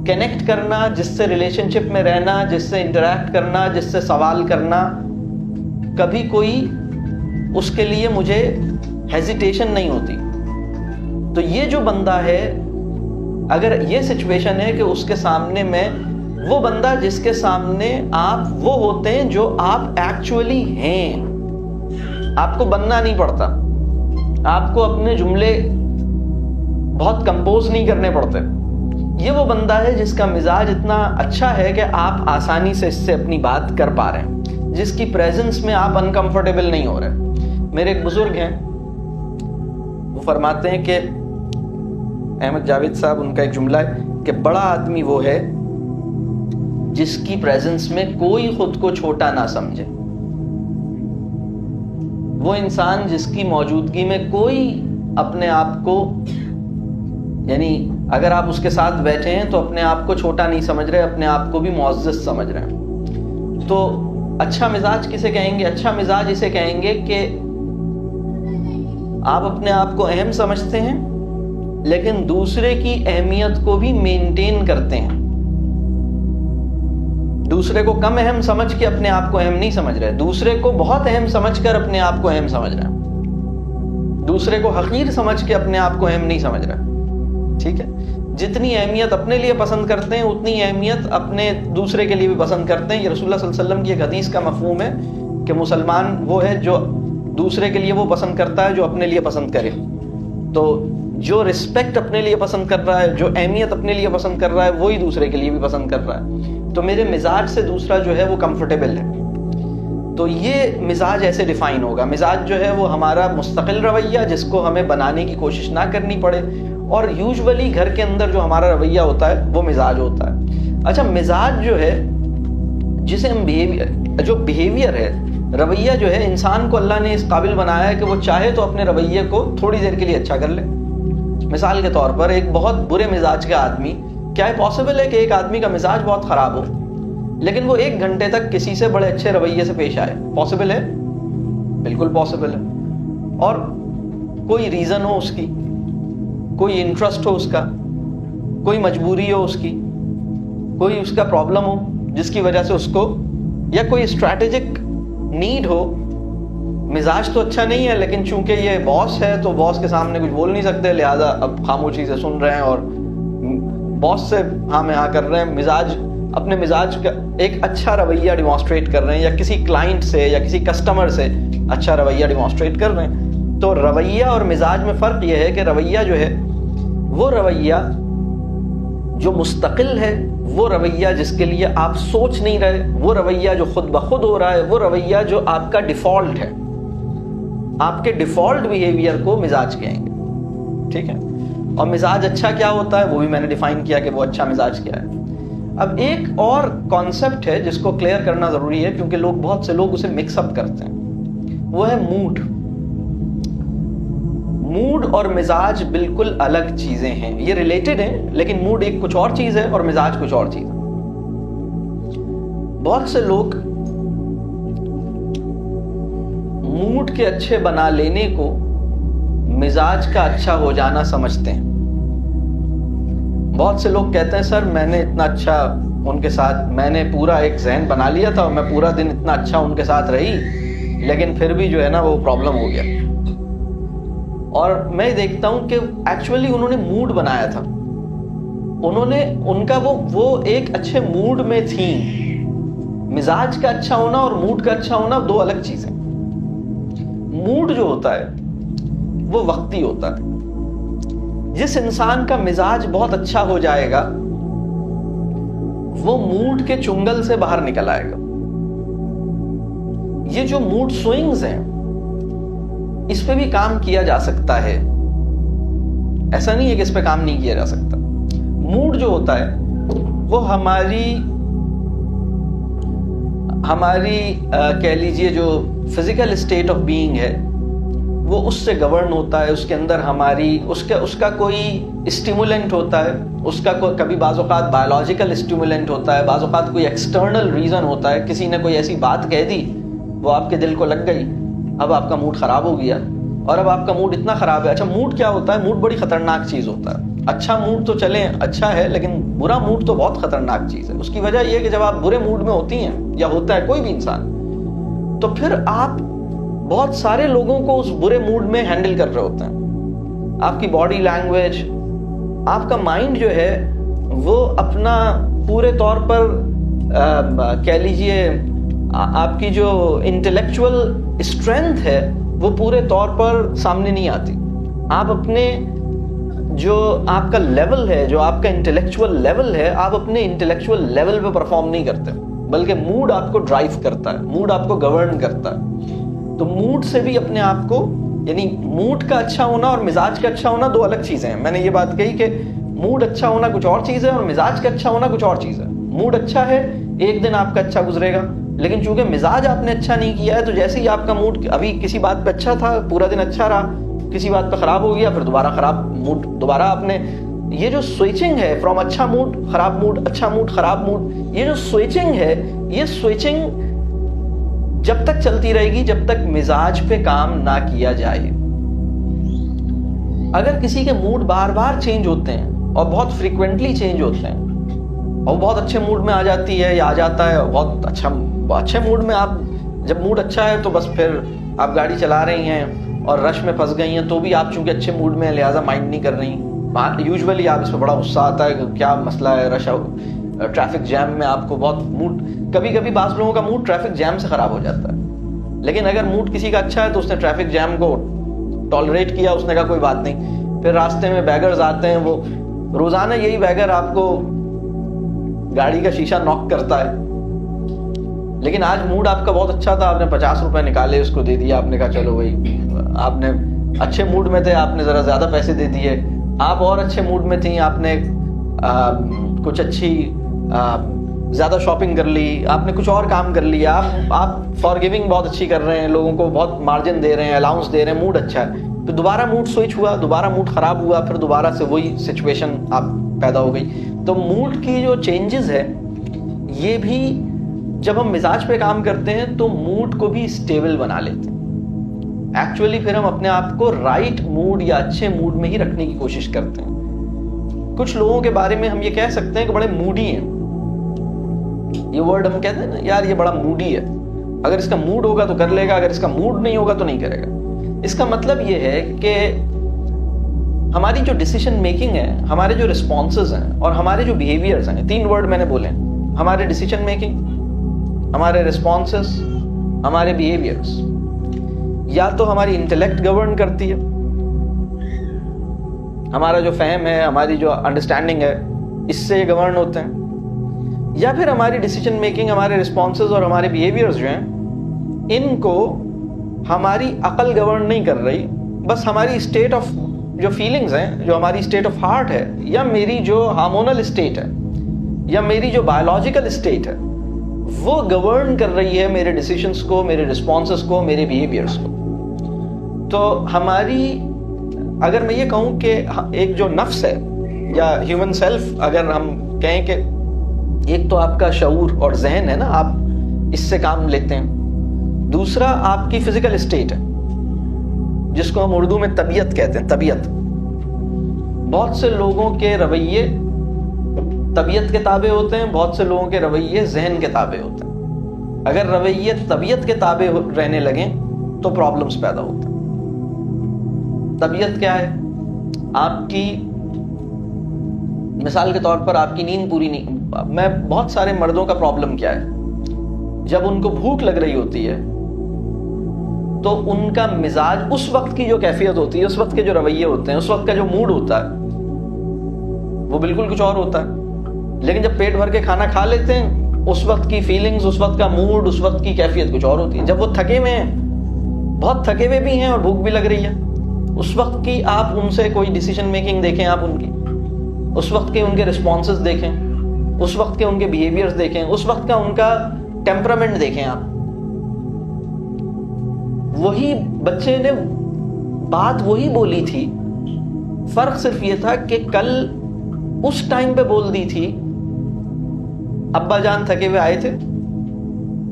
کنیکٹ کرنا, جس سے ریلیشن شپ میں رہنا, جس سے انٹریکٹ کرنا, جس سے سوال کرنا, کبھی کوئی اس کے لیے مجھے ہیزیٹیشن نہیں ہوتی. تو یہ جو بندہ ہے, اگر یہ سچویشن ہے کہ اس کے سامنے میں, وہ بندہ جس کے سامنے آپ وہ ہوتے ہیں جو آپ ایکچولی ہیں, آپ کو بننا نہیں پڑتا, آپ کو اپنے جملے بہت کمپوز نہیں کرنے پڑتے. یہ وہ بندہ ہے جس کا مزاج اتنا اچھا ہے کہ آپ آسانی سے اس سے اپنی بات کر پا رہے ہیں, جس کی پریزنس میں آپ انکمفرٹیبل نہیں ہو رہے. میرے ایک بزرگ ہیں, وہ فرماتے ہیں کہ احمد جاوید صاحب, ان کا ایک جملہ ہے کہ بڑا آدمی وہ ہے جس کی پریزنس میں کوئی خود کو چھوٹا نہ سمجھے. وہ انسان جس کی موجودگی میں کوئی اپنے آپ کو, یعنی اگر آپ اس کے ساتھ بیٹھے ہیں تو اپنے آپ کو چھوٹا نہیں سمجھ رہے, اپنے آپ کو بھی معزز سمجھ رہے ہیں. تو اچھا مزاج کسے کہیں گے؟ اچھا مزاج اسے کہیں گے کہ آپ اپنے آپ کو اہم سمجھتے ہیں لیکن دوسرے کی اہمیت کو بھی مینٹین کرتے ہیں. دوسرے کو کم اہم سمجھ کے اپنے آپ کو اہم نہیں سمجھ رہے, دوسرے کو بہت اہم سمجھ کر اپنے آپ کو اہم سمجھ رہے ہیں, دوسرے کو حقیر سمجھ کے اپنے آپ کو اہم نہیں سمجھ رہے. ٹھیک ہے, جتنی اہمیت اپنے لیے پسند کرتے ہیں اتنی اہمیت اپنے دوسرے کے لیے بھی پسند کرتے ہیں. یہ رسول اللہ صلی اللہ علیہ وسلم کی ایک حدیث کا مفہوم ہے کہ مسلمان وہ ہے جو دوسرے کے لیے وہ پسند کرتا ہے جو اپنے لیے پسند کرے. تو جو رسپیکٹ اپنے لیے پسند کر رہا ہے, جو اہمیت اپنے لیے پسند کر رہا ہے, وہی دوسرے کے لیے بھی پسند کر رہا ہے. تو میرے مزاج سے دوسرا جو ہے وہ کمفرٹیبل ہے. تو یہ مزاج ایسے ڈیفائن ہوگا. مزاج جو ہے وہ ہمارا مستقل رویہ جس کو ہمیں بنانے کی کوشش نہ کرنی پڑے, اور یوزولی گھر کے اندر جو ہمارا رویہ ہوتا ہے وہ مزاج ہوتا ہے. اچھا, مزاج جو ہے جسے ہم جو بیہیویئر ہے, رویہ جو ہے, انسان کو اللہ نے اس قابل بنایا ہے کہ وہ چاہے تو اپنے رویے کو تھوڑی دیر کے لیے اچھا کر لے. مثال کے طور پر ایک بہت برے مزاج کا آدمی, کیا ہے پاسبل ہے کہ ایک آدمی کا مزاج بہت خراب ہو لیکن وہ 1 گھنٹے تک کسی سے بڑے اچھے رویے سے پیش آئے؟ پاسبل ہے, بالکل پاسبل ہے. اور کوئی ریزن ہو اس کی, کوئی انٹرسٹ ہو اس کا, کوئی مجبوری ہو اس کی, کوئی اس کا پرابلم ہو جس کی وجہ سے اس کو, یا کوئی اسٹریٹجک نیڈ ہو. مزاج تو اچھا نہیں ہے لیکن چونکہ یہ باس ہے تو باس کے سامنے کچھ بول نہیں سکتے, لہٰذا اب خاموشی سے سن رہے ہیں اور باس سے ہاں میں ہاں کر رہے ہیں, اپنے مزاج کا ایک اچھا رویہ ڈیمانسٹریٹ کر رہے ہیں, یا کسی کلائنٹ سے یا کسی کسٹمر سے اچھا رویہ ڈیمانسٹریٹ کر رہے ہیں. تو رویہ اور مزاج میں فرق یہ ہے کہ رویہ جو ہے وہ رویہ جو مستقل ہے, وہ رویہ جس کے لیے آپ سوچ نہیں رہے, وہ رویہ جو خود بخود ہو رہا ہے, وہ رویہ جو آپ کا ڈیفالٹ ہے. آپ کے ڈیفالٹ بیہیویئر کو مزاج کہیں گے, ٹھیک ہے. اور مزاج اچھا کیا ہوتا ہے وہ بھی میں نے ڈیفائن کیا کہ وہ اچھا مزاج کیا ہے. اب ایک اور کانسیپٹ ہے جس کو کلیئر کرنا ضروری ہے, کیونکہ بہت سے لوگ اسے مکس اپ کرتے ہیں, وہ ہے موڈ. موڈ اور مزاج بالکل الگ چیزیں ہیں, یہ ریلیٹڈ ہیں لیکن موڈ ایک کچھ اور چیز ہے اور مزاج کچھ اور چیز ہے. بہت سے لوگ موڈ کے اچھے بنا لینے کو مزاج کا اچھا ہو جانا سمجھتے ہیں. بہت سے لوگ کہتے ہیں سر میں نے اتنا اچھا ان کے ساتھ, میں نے پورا ایک ذہن بنا لیا تھا اور میں پورا دن اتنا اچھا ان کے ساتھ رہی, لیکن پھر بھی جو ہے نا وہ پرابلم ہو گیا. اور میں دیکھتا ہوں کہ ایکچولی انہوں نے موڈ بنایا تھا, ان کا وہ ایک اچھے موڈ میں تھیں. مزاج کا اچھا ہونا اور موڈ کا اچھا ہونا دو الگ چیزیں. موڈ جو ہوتا ہے وہ وقتی ہوتا ہے. جس انسان کا مزاج بہت اچھا ہو جائے گا وہ موڈ کے چنگل سے باہر نکل آئے گا. یہ جو موڈ سوئنگز ہیں اس پہ بھی کام کیا جا سکتا ہے, ایسا نہیں ہے کہ اس پہ کام نہیں کیا جا سکتا. موڈ جو ہوتا ہے وہ ہماری کہہ لیجئے جو فزیکل اسٹیٹ آف بینگ ہے وہ اس سے گورن ہوتا ہے. اس کے اندر اس کا کوئی اسٹیمولنٹ ہوتا ہے, اس کا کبھی بعض اوقات بایولوجیکل اسٹیمولنٹ ہوتا ہے, بعض اوقات کوئی ایکسٹرنل ریزن ہوتا ہے. کسی نے کوئی ایسی بات کہہ دی, وہ آپ کے دل کو لگ گئی, اب آپ کا موڈ خراب ہو گیا, اور اب آپ کا موڈ اتنا خراب ہے. اچھا موڈ کیا ہوتا ہے؟ موڈ بڑی خطرناک چیز ہوتا ہے. اچھا موڈ تو چلیں اچھا ہے, لیکن برا موڈ تو بہت خطرناک چیز ہے. اس کی وجہ یہ ہے کہ جب آپ برے موڈ میں ہوتی ہیں یا ہوتا ہے کوئی بھی انسان, تو پھر آپ بہت سارے لوگوں کو اس برے موڈ میں ہینڈل کر رہے ہوتے ہیں. آپ کی باڈی لینگویج, آپ کا مائنڈ جو ہے وہ اپنا پورے طور پر کہہ لیجئے آپ کی جو انٹلیکچوئل اسٹرینتھ ہے وہ پورے طور پر سامنے نہیں آتی. آپ اپنے جو آپ کا لیول ہے, جو آپ کا انٹلیکچوئل لیول ہے, آپ اپنے انٹلیکچوئل لیول پہ پرفارم نہیں کرتے, بلکہ موڈ آپ کو ڈرائیو کرتا ہے, موڈ آپ کو گورن کرتا ہے. تو موڈ سے بھی اپنے آپ کو, یعنی موڈ کا اچھا ہونا اور مزاج کا اچھا ہونا دو الگ چیزیں ہیں. میں نے یہ بات کہی کہ موڈ اچھا ہونا کچھ اور چیز ہے اور مزاج کا اچھا ہونا کچھ اور چیز ہے. موڈ اچھا ہے, ایک دن آپ کا اچھا گزرے گا, لیکن چونکہ مزاج آپ نے اچھا نہیں کیا ہے تو جیسے ہی آپ کا موڈ ابھی کسی بات پہ اچھا تھا, پورا دن اچھا رہا, کسی بات پہ خراب ہو گیا, پھر دوبارہ خراب موڈ, دوبارہ آپ نے یہ جو سوئچنگ ہے فرام اچھا موڈ خراب موڈ, اچھا موڈ خراب موڈ, یہ جو سوئچنگ ہے, یہ سوئچنگ جب تک چلتی رہے گی جب تک مزاج پہ کام نہ کیا جائے. اگر کسی کے موڈ بار بار چینج ہوتے ہیں اور بہت فریکوینٹلی چینج ہوتے ہیں, اور بہت اچھے موڈ میں آ جاتی ہے یا آ جاتا ہے, بہت اچھے موڈ میں, آپ جب موڈ اچھا ہے تو بس پھر آپ گاڑی چلا رہی ہیں اور رش میں پھنس گئی ہیں تو بھی آپ چونکہ اچھے موڈ میں ہیں لہٰذا مائنڈ نہیں کر رہی. یوزولی آپ اس پہ بڑا غصہ آتا ہے کہ کیا مسئلہ ہے, رش ٹریفک جیم میں آپ کو بہت موڈ, کبھی کبھی بعض لوگوں کا موڈ ٹریفک جیم سے خراب ہو جاتا ہے. لیکن اگر موڈ کسی کا اچھا ہے تو اس نے ٹریفک جیم کو ٹالریٹ کیا, اس نے کہا کوئی بات نہیں. پھر راستے میں بیگرز آتے ہیں, وہ روزانہ یہی بیگر آپ کو گاڑی کا شیشہ ناک کرتا ہے, لیکن آج موڈ آپ کا بہت اچھا تھا, آپ نے 50 روپے نکالے اس کو دے دیا, آپ نے کہا چلو بھائی, آپ نے اچھے موڈ میں تھے, آپ نے ذرا زیادہ پیسے دے دیے. آپ اور اچھے موڈ میں تھیں, آپ نے کچھ اچھی زیادہ شاپنگ کر لی, آپ نے کچھ اور کام کر لیا, آپ فارگیونگ بہت اچھی کر رہے ہیں, لوگوں کو بہت مارجن دے رہے ہیں, الاؤنس دے رہے ہیں, موڈ اچھا ہے. پھر دوبارہ موڈ سوئچ ہوا, دوبارہ موڈ خراب ہوا, پھر دوبارہ سے وہی سچویشن آپ پیدا ہو گئی. تو موڈ کی جو چینجز ہے یہ بھی جب ہم مزاج پہ کام کرتے ہیں تو موڈ کو بھی اسٹیبل بنا لیتے ہیں. ایکچولی پھر ہم اپنے آپ کو رائٹ موڈ یا اچھے موڈ میں ہی رکھنے کی کوشش کرتے ہیں. کچھ لوگوں کے بارے میں ہم یہ کہہ سکتے ہیں کہ بڑے موڈی ہیں, یہ ورڈ ہم کہتے ہیں نا, یار یہ بڑا موڈی ہے, اگر اس کا موڈ ہوگا تو کر لے گا, اگر اس کا موڈ نہیں ہوگا تو نہیں کرے گا. اس کا مطلب یہ ہے کہ ہماری جو ڈیسیشن میکنگ ہے, ہمارے جو رسپانسز ہیں اور ہمارے جو بیہیویئرز ہیں, 3 ورڈ میں نے بولے, ہمارے ڈیسیشن میکنگ, ہمارے رسپانسز, ہمارے بیہیویئرز, یا تو ہماری انٹلیکٹ گورن کرتی ہے, ہمارا جو فہم ہے, ہماری جو انڈرسٹینڈنگ ہے, اس سے یہ گورن ہوتے ہیں, یا پھر ہماری ڈیسیجن میکنگ, ہمارے رسپانسز اور ہمارے بیہیویئرز جو ہیں, ان کو ہماری عقل گورن نہیں کر رہی, بس ہماری اسٹیٹ آف جو فیلنگز ہیں, جو ہماری اسٹیٹ آف ہارٹ ہے, یا میری جو ہارمونل اسٹیٹ ہے, یا میری جو بایولوجیکل اسٹیٹ ہے, وہ گورن کر رہی ہے میرے ڈیسیشنز کو, میرے رسپانسز کو, میرے بیہیویئرز کو. تو ہماری, اگر میں یہ کہوں کہ ایک جو نفس ہے یا ہیومن سیلف, اگر ہم کہیں کہ ایک تو آپ کا شعور اور ذہن ہے نا, آپ اس سے کام لیتے ہیں, دوسرا آپ کی فزیکل اسٹیٹ ہے جس کو ہم اردو میں طبیعت کہتے ہیں. طبیعت, بہت سے لوگوں کے رویے طبیعت کے تابع ہوتے ہیں, بہت سے لوگوں کے رویے ذہن کے تابع ہوتے ہیں. اگر رویے طبیعت کے تابع رہنے لگیں تو پرابلمس پیدا ہوتے ہیں. طبیعت کیا ہے؟ آپ کی مثال کے طور پر آپ کی نیند پوری نہیں. میں بہت سارے مردوں کا پرابلم کیا ہے, جب ان کو بھوک لگ رہی ہوتی ہے تو ان کا مزاج, اس وقت کی جو کیفیت ہوتی ہے, اس وقت کے جو رویے ہوتے ہیں, اس وقت کا جو موڈ ہوتا ہے, وہ بالکل کچھ اور ہوتا ہے. لیکن جب پیٹ بھر کے کھانا کھا لیتے ہیں, اس وقت کی فیلنگز, اس وقت کا موڈ, اس وقت کی کیفیت کچھ اور ہوتی ہے. جب وہ تھکے ہوئے ہیں, بہت تھکے ہوئے بھی ہیں اور بھوک بھی لگ رہی ہے, اس وقت کی آپ ان سے کوئی ڈیسیجن میکنگ دیکھیں, آپ ان کی, اس وقت کے ان کے رسپانسز دیکھیں, اس وقت کے ان کے بیہیویئرز دیکھیں, اس وقت کا ان کا ٹیمپرامنٹ دیکھیں آپ. وہی بچے نے بات وہی بولی تھی, فرق صرف یہ تھا کہ کل اس ٹائم پہ بول دی تھی, ابا جان تھکے ہوئے آئے تھے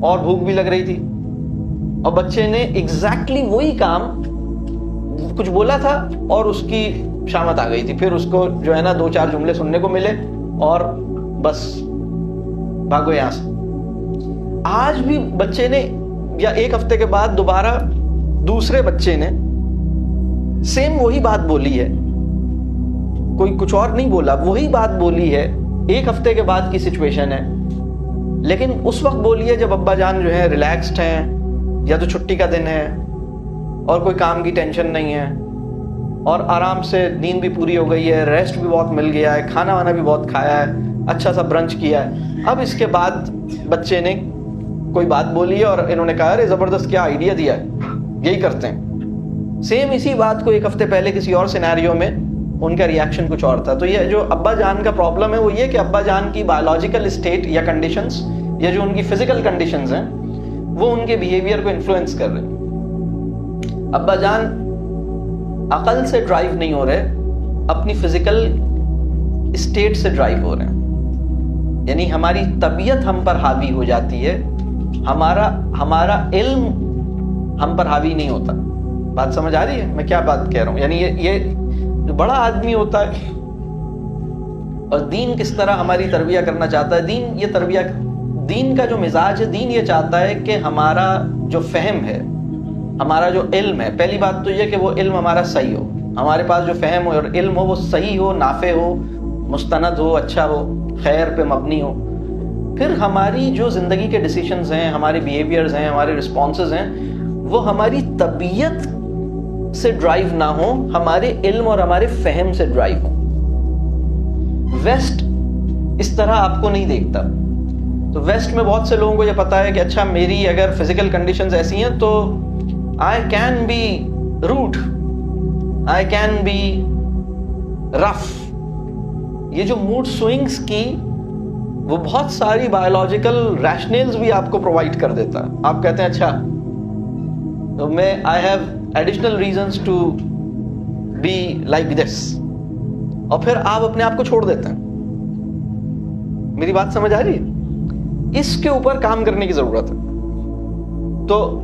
اور بھوک بھی لگ رہی تھی, اور بچے نے ایگزیکٹلی وہی کام کچھ بولا تھا اور اس کی شامت آ گئی تھی. پھر اس کو جو ہے نا 2-4 جملے سننے کو ملے اور بس بھاگو یہاں سے. آج بھی بچے نے, یا 1 ہفتے کے بعد دوبارہ دوسرے بچے نے سیم وہی بات بولی ہے, کوئی کچھ اور نہیں بولا, وہی بات بولی ہے, 1 ہفتے کے بعد کی سچویشن ہے, لیکن اس وقت بولی ہے جب ابا جان جو ہے ریلیکسڈ ہیں, یا تو چھٹی کا دن ہے اور کوئی کام کی ٹینشن نہیں ہے, اور آرام سے نیند بھی پوری ہو گئی ہے, ریسٹ بھی بہت مل گیا ہے, کھانا وانا بھی بہت کھایا ہے, اچھا سا برنچ کیا ہے. اب اس کے بعد بچے نے کوئی بات بولی ہے اور انہوں نے کہا ارے زبردست کیا آئیڈیا دیا ہے, یہی کرتے ہیں. سیم اسی بات کو 1 ہفتے پہلے کسی اور سینیریو میں ان کا ریاکشن کچھ اور تھا. تو یہ جو ابا جان کا پرابلم ہے وہ یہ کہ ابا جان کی بایولوجیکل اسٹیٹ یا کنڈیشنز, یا جو ان کی فزیکل کنڈیشنز ہیں, وہ ان کے بیہیویئر کو انفلوئنس کر رہے ہیں. ابا جان عقل سے ڈرائیو نہیں ہو رہے, اپنی فزیکل اسٹیٹ سے ڈرائیو ہو رہے ہیں. یعنی ہماری طبیعت ہم پر حاوی ہو جاتی ہے, ہمارا علم ہم پر حاوی نہیں ہوتا. بات سمجھ آ رہی ہے میں کیا بات کہہ رہا ہوں؟ یعنی یہ جو بڑا آدمی ہوتا ہے, اور دین کس طرح ہماری تربیہ کرنا چاہتا ہے. دین یہ تربیہ, دین کا جو مزاج ہے, دین یہ چاہتا ہے کہ ہمارا جو فہم ہے, ہمارا جو علم ہے, پہلی بات تو یہ کہ وہ علم ہمارا صحیح ہو, ہمارے پاس جو فہم ہو اور علم ہو وہ صحیح ہو, نافع ہو, مستند ہو, اچھا ہو, خیر پہ مبنی ہو. پھر ہماری جو زندگی کے ڈیسیشنز ہیں, ہمارے بیہیویئرز ہیں, ہمارے رسپانسز ہیں, وہ ہماری طبیعت سے ڈرائیو نہ ہو, ہمارے علم اور ہمارے فہم سے ڈرائیو ہو. ویسٹ اس طرح آپ کو نہیں دیکھتا. تو ویسٹ میں بہت سے لوگوں کو یہ پتا ہے کہ اچھا میری اگر فزیکل کنڈیشنز ایسی ہیں تو I can be rude, I can be rough. یہ جو موڈ سوئنگز کی وہ بہت ساری بایولوجیکل ریشنلز بھی آپ کو پرووائڈ کر دیتا ہے. آپ کہتے ہیں اچھا تو میں I have additional reasons to be like this, اور پھر آپ اپنے آپ کو چھوڑ دیتے ہیں. میری بات سمجھ آ رہی ہے؟ اس کے اوپر کام کرنے کی ضرورت ہے. تو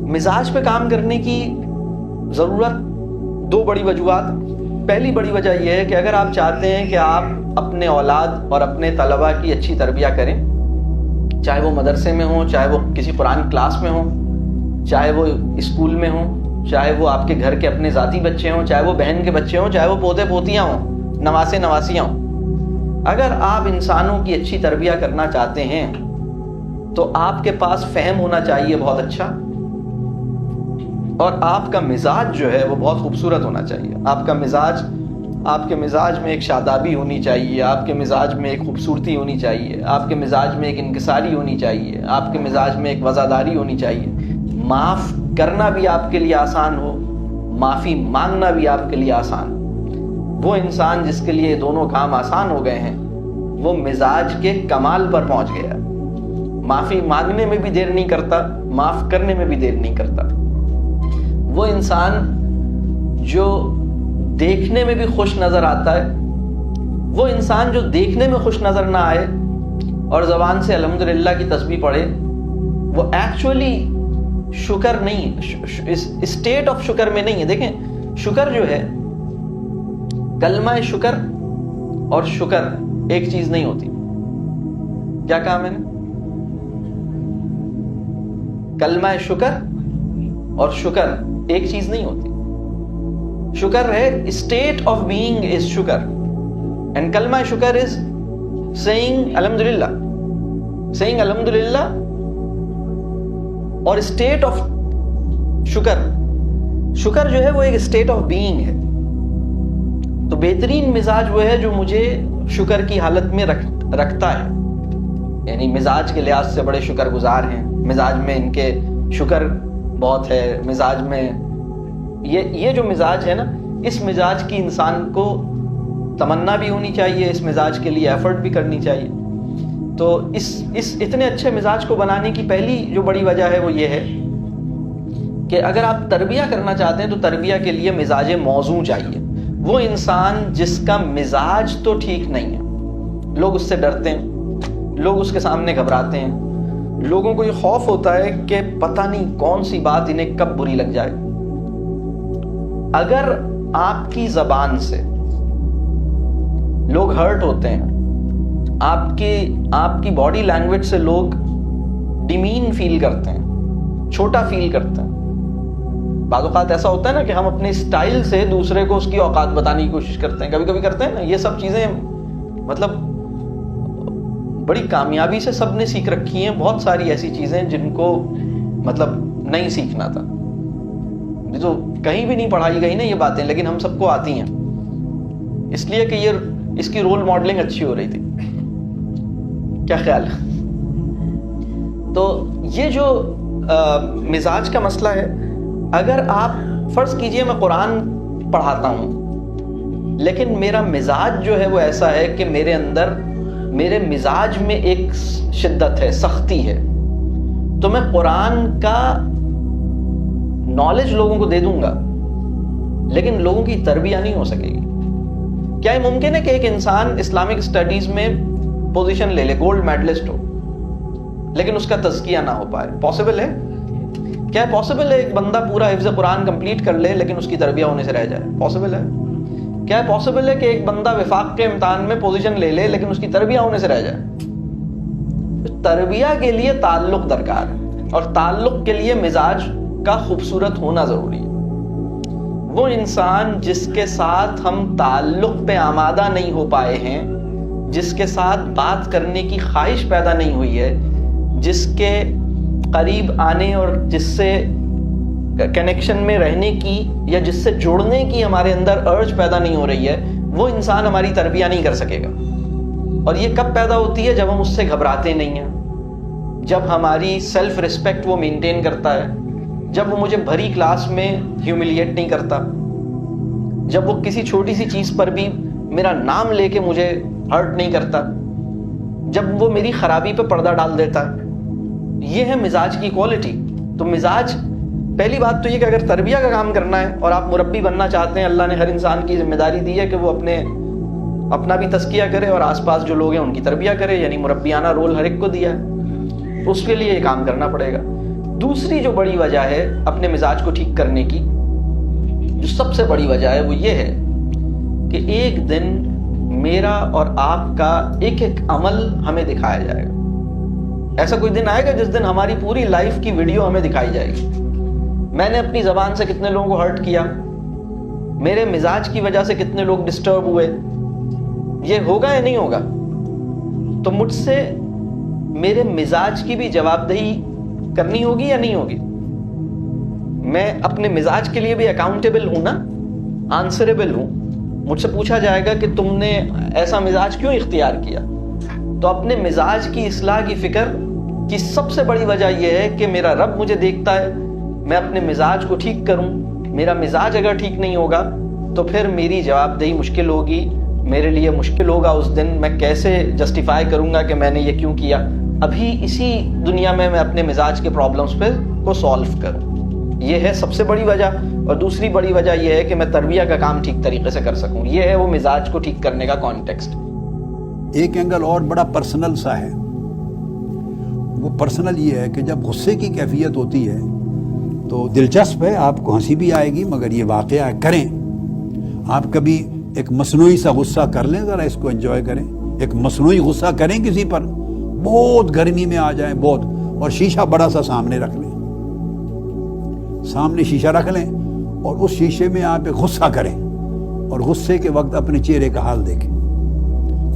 مزاج پہ کام کرنے کی ضرورت 2 بڑی وجوہات. پہلی بڑی وجہ یہ ہے کہ اگر آپ چاہتے ہیں کہ آپ اپنے اولاد اور اپنے طلباء کی اچھی تربیہ کریں, چاہے وہ مدرسے میں ہوں, چاہے وہ کسی قرآن کلاس میں ہوں, چاہے وہ اسکول میں ہوں, چاہے وہ آپ کے گھر کے اپنے ذاتی بچے ہوں، چاہے وہ بہن کے بچے ہوں، چاہے وہ پوتے پوتیاں ہوں، نواسے نواسیاں ہوں، اگر آپ انسانوں کی اچھی تربیہ کرنا چاہتے ہیں تو آپ کے پاس فہم ہونا چاہیے بہت اچھا، اور آپ کا مزاج جو ہے وہ بہت خوبصورت ہونا چاہیے. آپ کے مزاج میں ایک شادابی ہونی چاہیے، آپ کے مزاج میں ایک خوبصورتی ہونی چاہیے، آپ کے مزاج میں ایک انکساری ہونی چاہیے، آپ کے مزاج میں ایک وزاداری ہونی چاہیے. معاف کرنا بھی آپ کے لیے آسان ہو، معافی مانگنا بھی آپ کے لیے آسان. وہ انسان جس کے لیے دونوں کام آسان ہو گئے ہیں وہ مزاج کے کمال پر پہنچ گیا. معافی مانگنے میں بھی دیر نہیں کرتا، معاف کرنے میں بھی دیر نہیں کرتا. وہ انسان جو دیکھنے میں بھی خوش نظر آتا ہے، وہ انسان جو دیکھنے میں خوش نظر نہ آئے اور زبان سے الحمدللہ کی تسبیح پڑھے، وہ ایکچولی شکر نہیں، اسٹیٹ آف شکر میں نہیں ہے. دیکھیں شکر جو ہے، کلمہ شکر اور شکر ایک چیز نہیں ہوتی. کیا کہا میں نے؟ کلمہ شکر اور شکر ایک چیز نہیں ہوتی. شکر ہے اسٹیٹ آف بینگ از شکر، اینڈ کلمہ شکر از سیئنگ الحمدللہ، سیئنگ الحمدللہ. اور اسٹیٹ آف شکر جو ہے وہ ایک اسٹیٹ آف بینگ ہے. تو بہترین مزاج وہ ہے جو مجھے شکر کی حالت میں رکھتا ہے، یعنی مزاج کے لحاظ سے بڑے شکر گزار ہیں، مزاج میں ان کے شکر بہت ہے. مزاج میں یہ جو مزاج ہے نا، اس مزاج کی انسان کو تمنا بھی ہونی چاہیے، اس مزاج کے لیے ایفرٹ بھی کرنی چاہیے. تو اس اتنے اچھے مزاج کو بنانے کی پہلی جو بڑی وجہ ہے وہ یہ ہے کہ اگر آپ تربیہ کرنا چاہتے ہیں تو تربیہ کے لیے مزاج موزوں چاہیے. وہ انسان جس کا مزاج تو ٹھیک نہیں ہے، لوگ اس سے ڈرتے ہیں، لوگ اس کے سامنے گھبراتے ہیں، لوگوں کو یہ خوف ہوتا ہے کہ پتہ نہیں کون سی بات انہیں کب بری لگ جائے. اگر آپ کی زبان سے لوگ ہرٹ ہوتے ہیں، آپ کی باڈی لینگویج سے لوگ ڈیمین فیل کرتے ہیں، چھوٹا فیل کرتے ہیں. بعض اوقات ایسا ہوتا ہے نا کہ ہم اپنے اسٹائل سے دوسرے کو اس کی اوقات بتانے کی کوشش کرتے ہیں، کبھی کبھی کرتے ہیں نا. یہ سب چیزیں مطلب بڑی کامیابی سے سب نے سیکھ رکھی ہیں. بہت ساری ایسی چیزیں جن کو مطلب نہیں سیکھنا تھا، یہ تو کہیں بھی نہیں پڑھائی گئی نا یہ باتیں، لیکن ہم سب کو آتی ہیں اس لیے کہ اس کی رول ماڈلنگ اچھی ہو رہی تھی. کیا خیال ہے؟ تو یہ جو مزاج کا مسئلہ ہے، اگر آپ فرض کیجئے میں قرآن پڑھاتا ہوں لیکن میرا مزاج جو ہے وہ ایسا ہے کہ میرے مزاج میں ایک شدت ہے، سختی ہے، تو میں قرآن کا نالج لوگوں کو دے دوں گا لیکن لوگوں کی تربیہ نہیں ہو سکے گی. کیا یہ ممکن ہے کہ ایک انسان اسلامک اسٹڈیز میں پوزیشن لے لے، گولڈ میڈلسٹ ہو، لیکن اس کا تزکیہ نہ ہو پائے؟ پاسبل ہے؟ کیا پاسبل ہے ایک بندہ پورا حفظ قرآن کمپلیٹ کر لے لیکن اس کی تربیہ ہونے سے رہ جائے؟ پاسبل ہے؟ کیا پاسبل ہے کہ ایک بندہ وفاق کے امتحان میں پوزیشن لے لے لیکن اس کی تربیہ ہونے سے رہ جائے؟ تربیہ کے لیے تعلق درکار ہے، اور تعلق کے لیے مزاج کا خوبصورت ہونا ضروری ہے. وہ انسان جس کے ساتھ ہم تعلق پہ آمادہ نہیں ہو پائے ہیں، جس کے ساتھ بات کرنے کی خواہش پیدا نہیں ہوئی ہے، جس کے قریب آنے اور جس سے کنیکشن میں رہنے کی یا جس سے جڑنے کی ہمارے اندر ارج پیدا نہیں ہو رہی ہے، وہ انسان ہماری تربیہ نہیں کر سکے گا. اور یہ کب پیدا ہوتی ہے؟ جب ہم اس سے گھبراتے نہیں ہیں، جب ہماری سیلف ریسپیکٹ وہ مینٹین کرتا ہے، جب وہ مجھے بھری کلاس میں ہیوملیٹ نہیں کرتا، جب وہ کسی چھوٹی سی چیز پر بھی میرا نام لے کے مجھے ہرٹ نہیں کرتا، جب وہ میری خرابی پہ پردہ ڈال دیتا ہے. یہ ہے مزاج کی کوالٹی. تو مزاج، پہلی بات تو یہ کہ اگر تربیہ کا کام کرنا ہے اور آپ مربی بننا چاہتے ہیں، اللہ نے ہر انسان کی ذمہ داری دی ہے کہ وہ اپنا بھی تزکیہ کرے اور آس پاس جو لوگ ہیں ان کی تربیہ کرے، یعنی مربیانہ رول ہر ایک کو دیا ہے، تو اس کے لیے یہ کام کرنا پڑے گا. دوسری جو بڑی وجہ ہے اپنے مزاج کو ٹھیک کرنے کی، جو سب سے بڑی وجہ ہے وہ یہ ہے کہ ایک دن میرا اور آپ کا ایک ایک عمل ہمیں دکھایا جائے گا. ایسا کوئی دن آئے گا جس دن ہماری پوری لائف کی ویڈیو ہمیں دکھائی جائے گی. میں نے اپنی زبان سے کتنے لوگوں کو ہرٹ کیا, میرے مزاج کی وجہ سے کتنے لوگ ڈسٹرب ہوئے, یہ ہوگا یا نہیں ہوگا؟ تو مجھ سے میرے مزاج کی بھی جواب دہی کرنی ہوگی یا نہیں ہوگی؟ میں اپنے مزاج کے لیے بھی اکاؤنٹیبل ہوں نا, آنسریبل ہوں. مجھ سے پوچھا جائے گا کہ تم نے ایسا مزاج کیوں اختیار کیا؟ تو اپنے مزاج کی اصلاح کی فکر کی سب سے بڑی وجہ یہ ہے کہ میرا رب مجھے دیکھتا ہے, میں اپنے مزاج کو ٹھیک کروں. میرا مزاج اگر ٹھیک نہیں ہوگا تو پھر میری جواب دہی مشکل ہوگی, میرے لیے مشکل ہوگا اس دن. میں کیسے جسٹیفائی کروں گا کہ میں نے یہ کیوں کیا؟ ابھی اسی دنیا میں اپنے مزاج کے پرابلمس پہ کو سالو کروں. یہ ہے سب سے بڑی وجہ. اور دوسری بڑی وجہ یہ ہے کہ میں تربیہ کا کام ٹھیک طریقے سے کر سکوں. یہ ہے وہ مزاج کو ٹھیک کرنے کا کانٹیکسٹ. ایک اینگل اور بڑا پرسنل سا ہے. وہ پرسنل یہ ہے کہ جب غصے کی کیفیت ہوتی ہے تو دلچسپ ہے, آپ کو ہنسی بھی آئے گی, مگر یہ واقعہ کریں. آپ کبھی ایک مصنوعی سا غصہ کر لیں, ذرا اس کو انجوائے کریں. ایک مصنوعی غصہ کریں کسی پر, بہت گرمی میں آ جائیں بہت, اور شیشہ بڑا سا سامنے رکھ لیں, سامنے شیشہ رکھ لیں اور اس شیشے میں آپ ایک غصہ کریں, اور غصے کے وقت اپنے چہرے کا حال دیکھیں.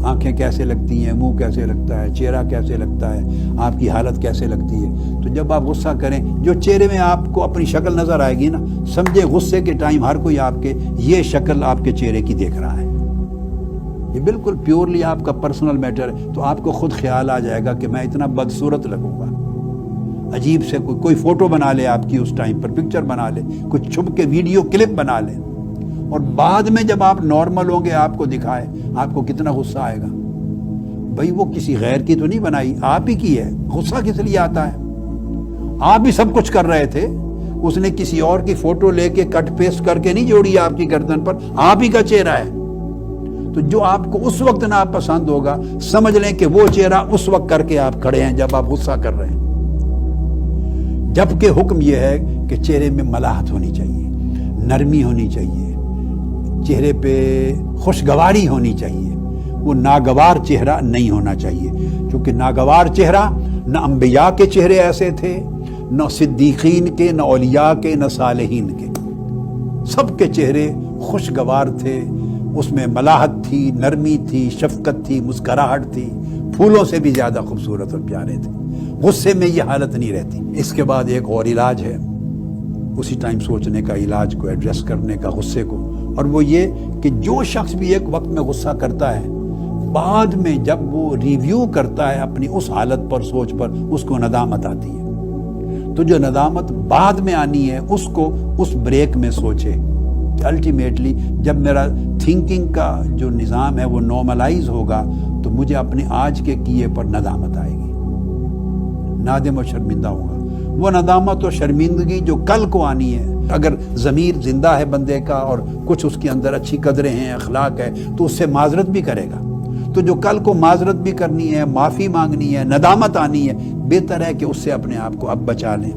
آنکھیں کیسے لگتی ہیں, منہ کیسے لگتا ہے, چہرہ کیسے لگتا ہے, آپ کی حالت کیسے لگتی ہے. تو جب آپ غصہ کریں, جو چہرے میں آپ کو اپنی شکل نظر آئے گی نا, سمجھے غصے کے ٹائم ہر کوئی آپ کے یہ شکل آپ کے چہرے کی دیکھ رہا ہے. یہ بالکل پیورلی آپ کا پرسنل میٹر ہے. تو آپ کو خود خیال آ جائے گا کہ میں اتنا بدصورت لگوں گا. عجیب سے کوئی فوٹو بنا لے آپ کی, اس ٹائم پر پکچر بنا لے, کچھ چھپ کے ویڈیو کلپ بنا لے, اور بعد میں جب آپ نارمل ہوں گے آپ کو دکھائے, آپ کو کتنا غصہ آئے گا. بھئی وہ کسی غیر کی تو نہیں بنائی, آپ ہی کی ہے. غصہ کس لیے آتا ہے؟ آپ بھی سب کچھ کر رہے تھے, اس نے کسی اور کی فوٹو لے کے کٹ پیسٹ کر کے نہیں جوڑی آپ کی گردن پر, آپ ہی کا چہرہ ہے. تو جو آپ کو اس وقت ناپسند ہوگا, سمجھ لیں کہ وہ چہرہ اس وقت کر کے آپ کھڑے ہیں جب آپ غصہ کر رہے ہیں. جبکہ حکم یہ ہے کہ چہرے میں ملاحت ہونی چاہیے, نرمی ہونی چاہیے, چہرے پہ خوشگواری ہونی چاہیے. وہ ناگوار چہرہ نہیں ہونا چاہیے, کیونکہ ناگوار چہرہ نہ انبیاء کے چہرے ایسے تھے, نہ صدیقین کے, نہ اولیاء کے, نہ صالحین کے. سب کے چہرے خوشگوار تھے, اس میں ملاحت تھی, نرمی تھی, شفقت تھی, مسکراہٹ تھی, پھولوں سے بھی زیادہ خوبصورت اور پیارے تھے. غصے میں یہ حالت نہیں رہتی. اس کے بعد ایک اور علاج ہے, اسی ٹائم سوچنے کا, علاج کو ایڈریس کرنے کا غصے کو, اور وہ یہ کہ جو شخص بھی ایک وقت میں غصہ کرتا ہے, بعد میں جب وہ ریویو کرتا ہے اپنی اس حالت پر, سوچ پر, اس کو ندامت آتی ہے. تو جو ندامت بعد میں آنی ہے اس کو اس بریک میں سوچے کہ الٹیمیٹلی جب میرا تھنکنگ کا جو نظام ہے وہ نارملائز ہوگا تو مجھے اپنے آج کے کیے پر ندامت آئے گی, نادم و شرمندہ ہوگا. وہ ندامت و شرمندگی جو کل کو آنی ہے, اگر ضمیر زندہ ہے بندے کا اور کچھ اس کے اندر اچھی قدریں ہیں, اخلاق ہے, تو اس سے معذرت بھی کرے گا. تو جو کل کو معذرت بھی کرنی ہے, معافی مانگنی ہے, ندامت آنی ہے, بہتر ہے کہ اس سے اپنے آپ کو اب بچا لیں.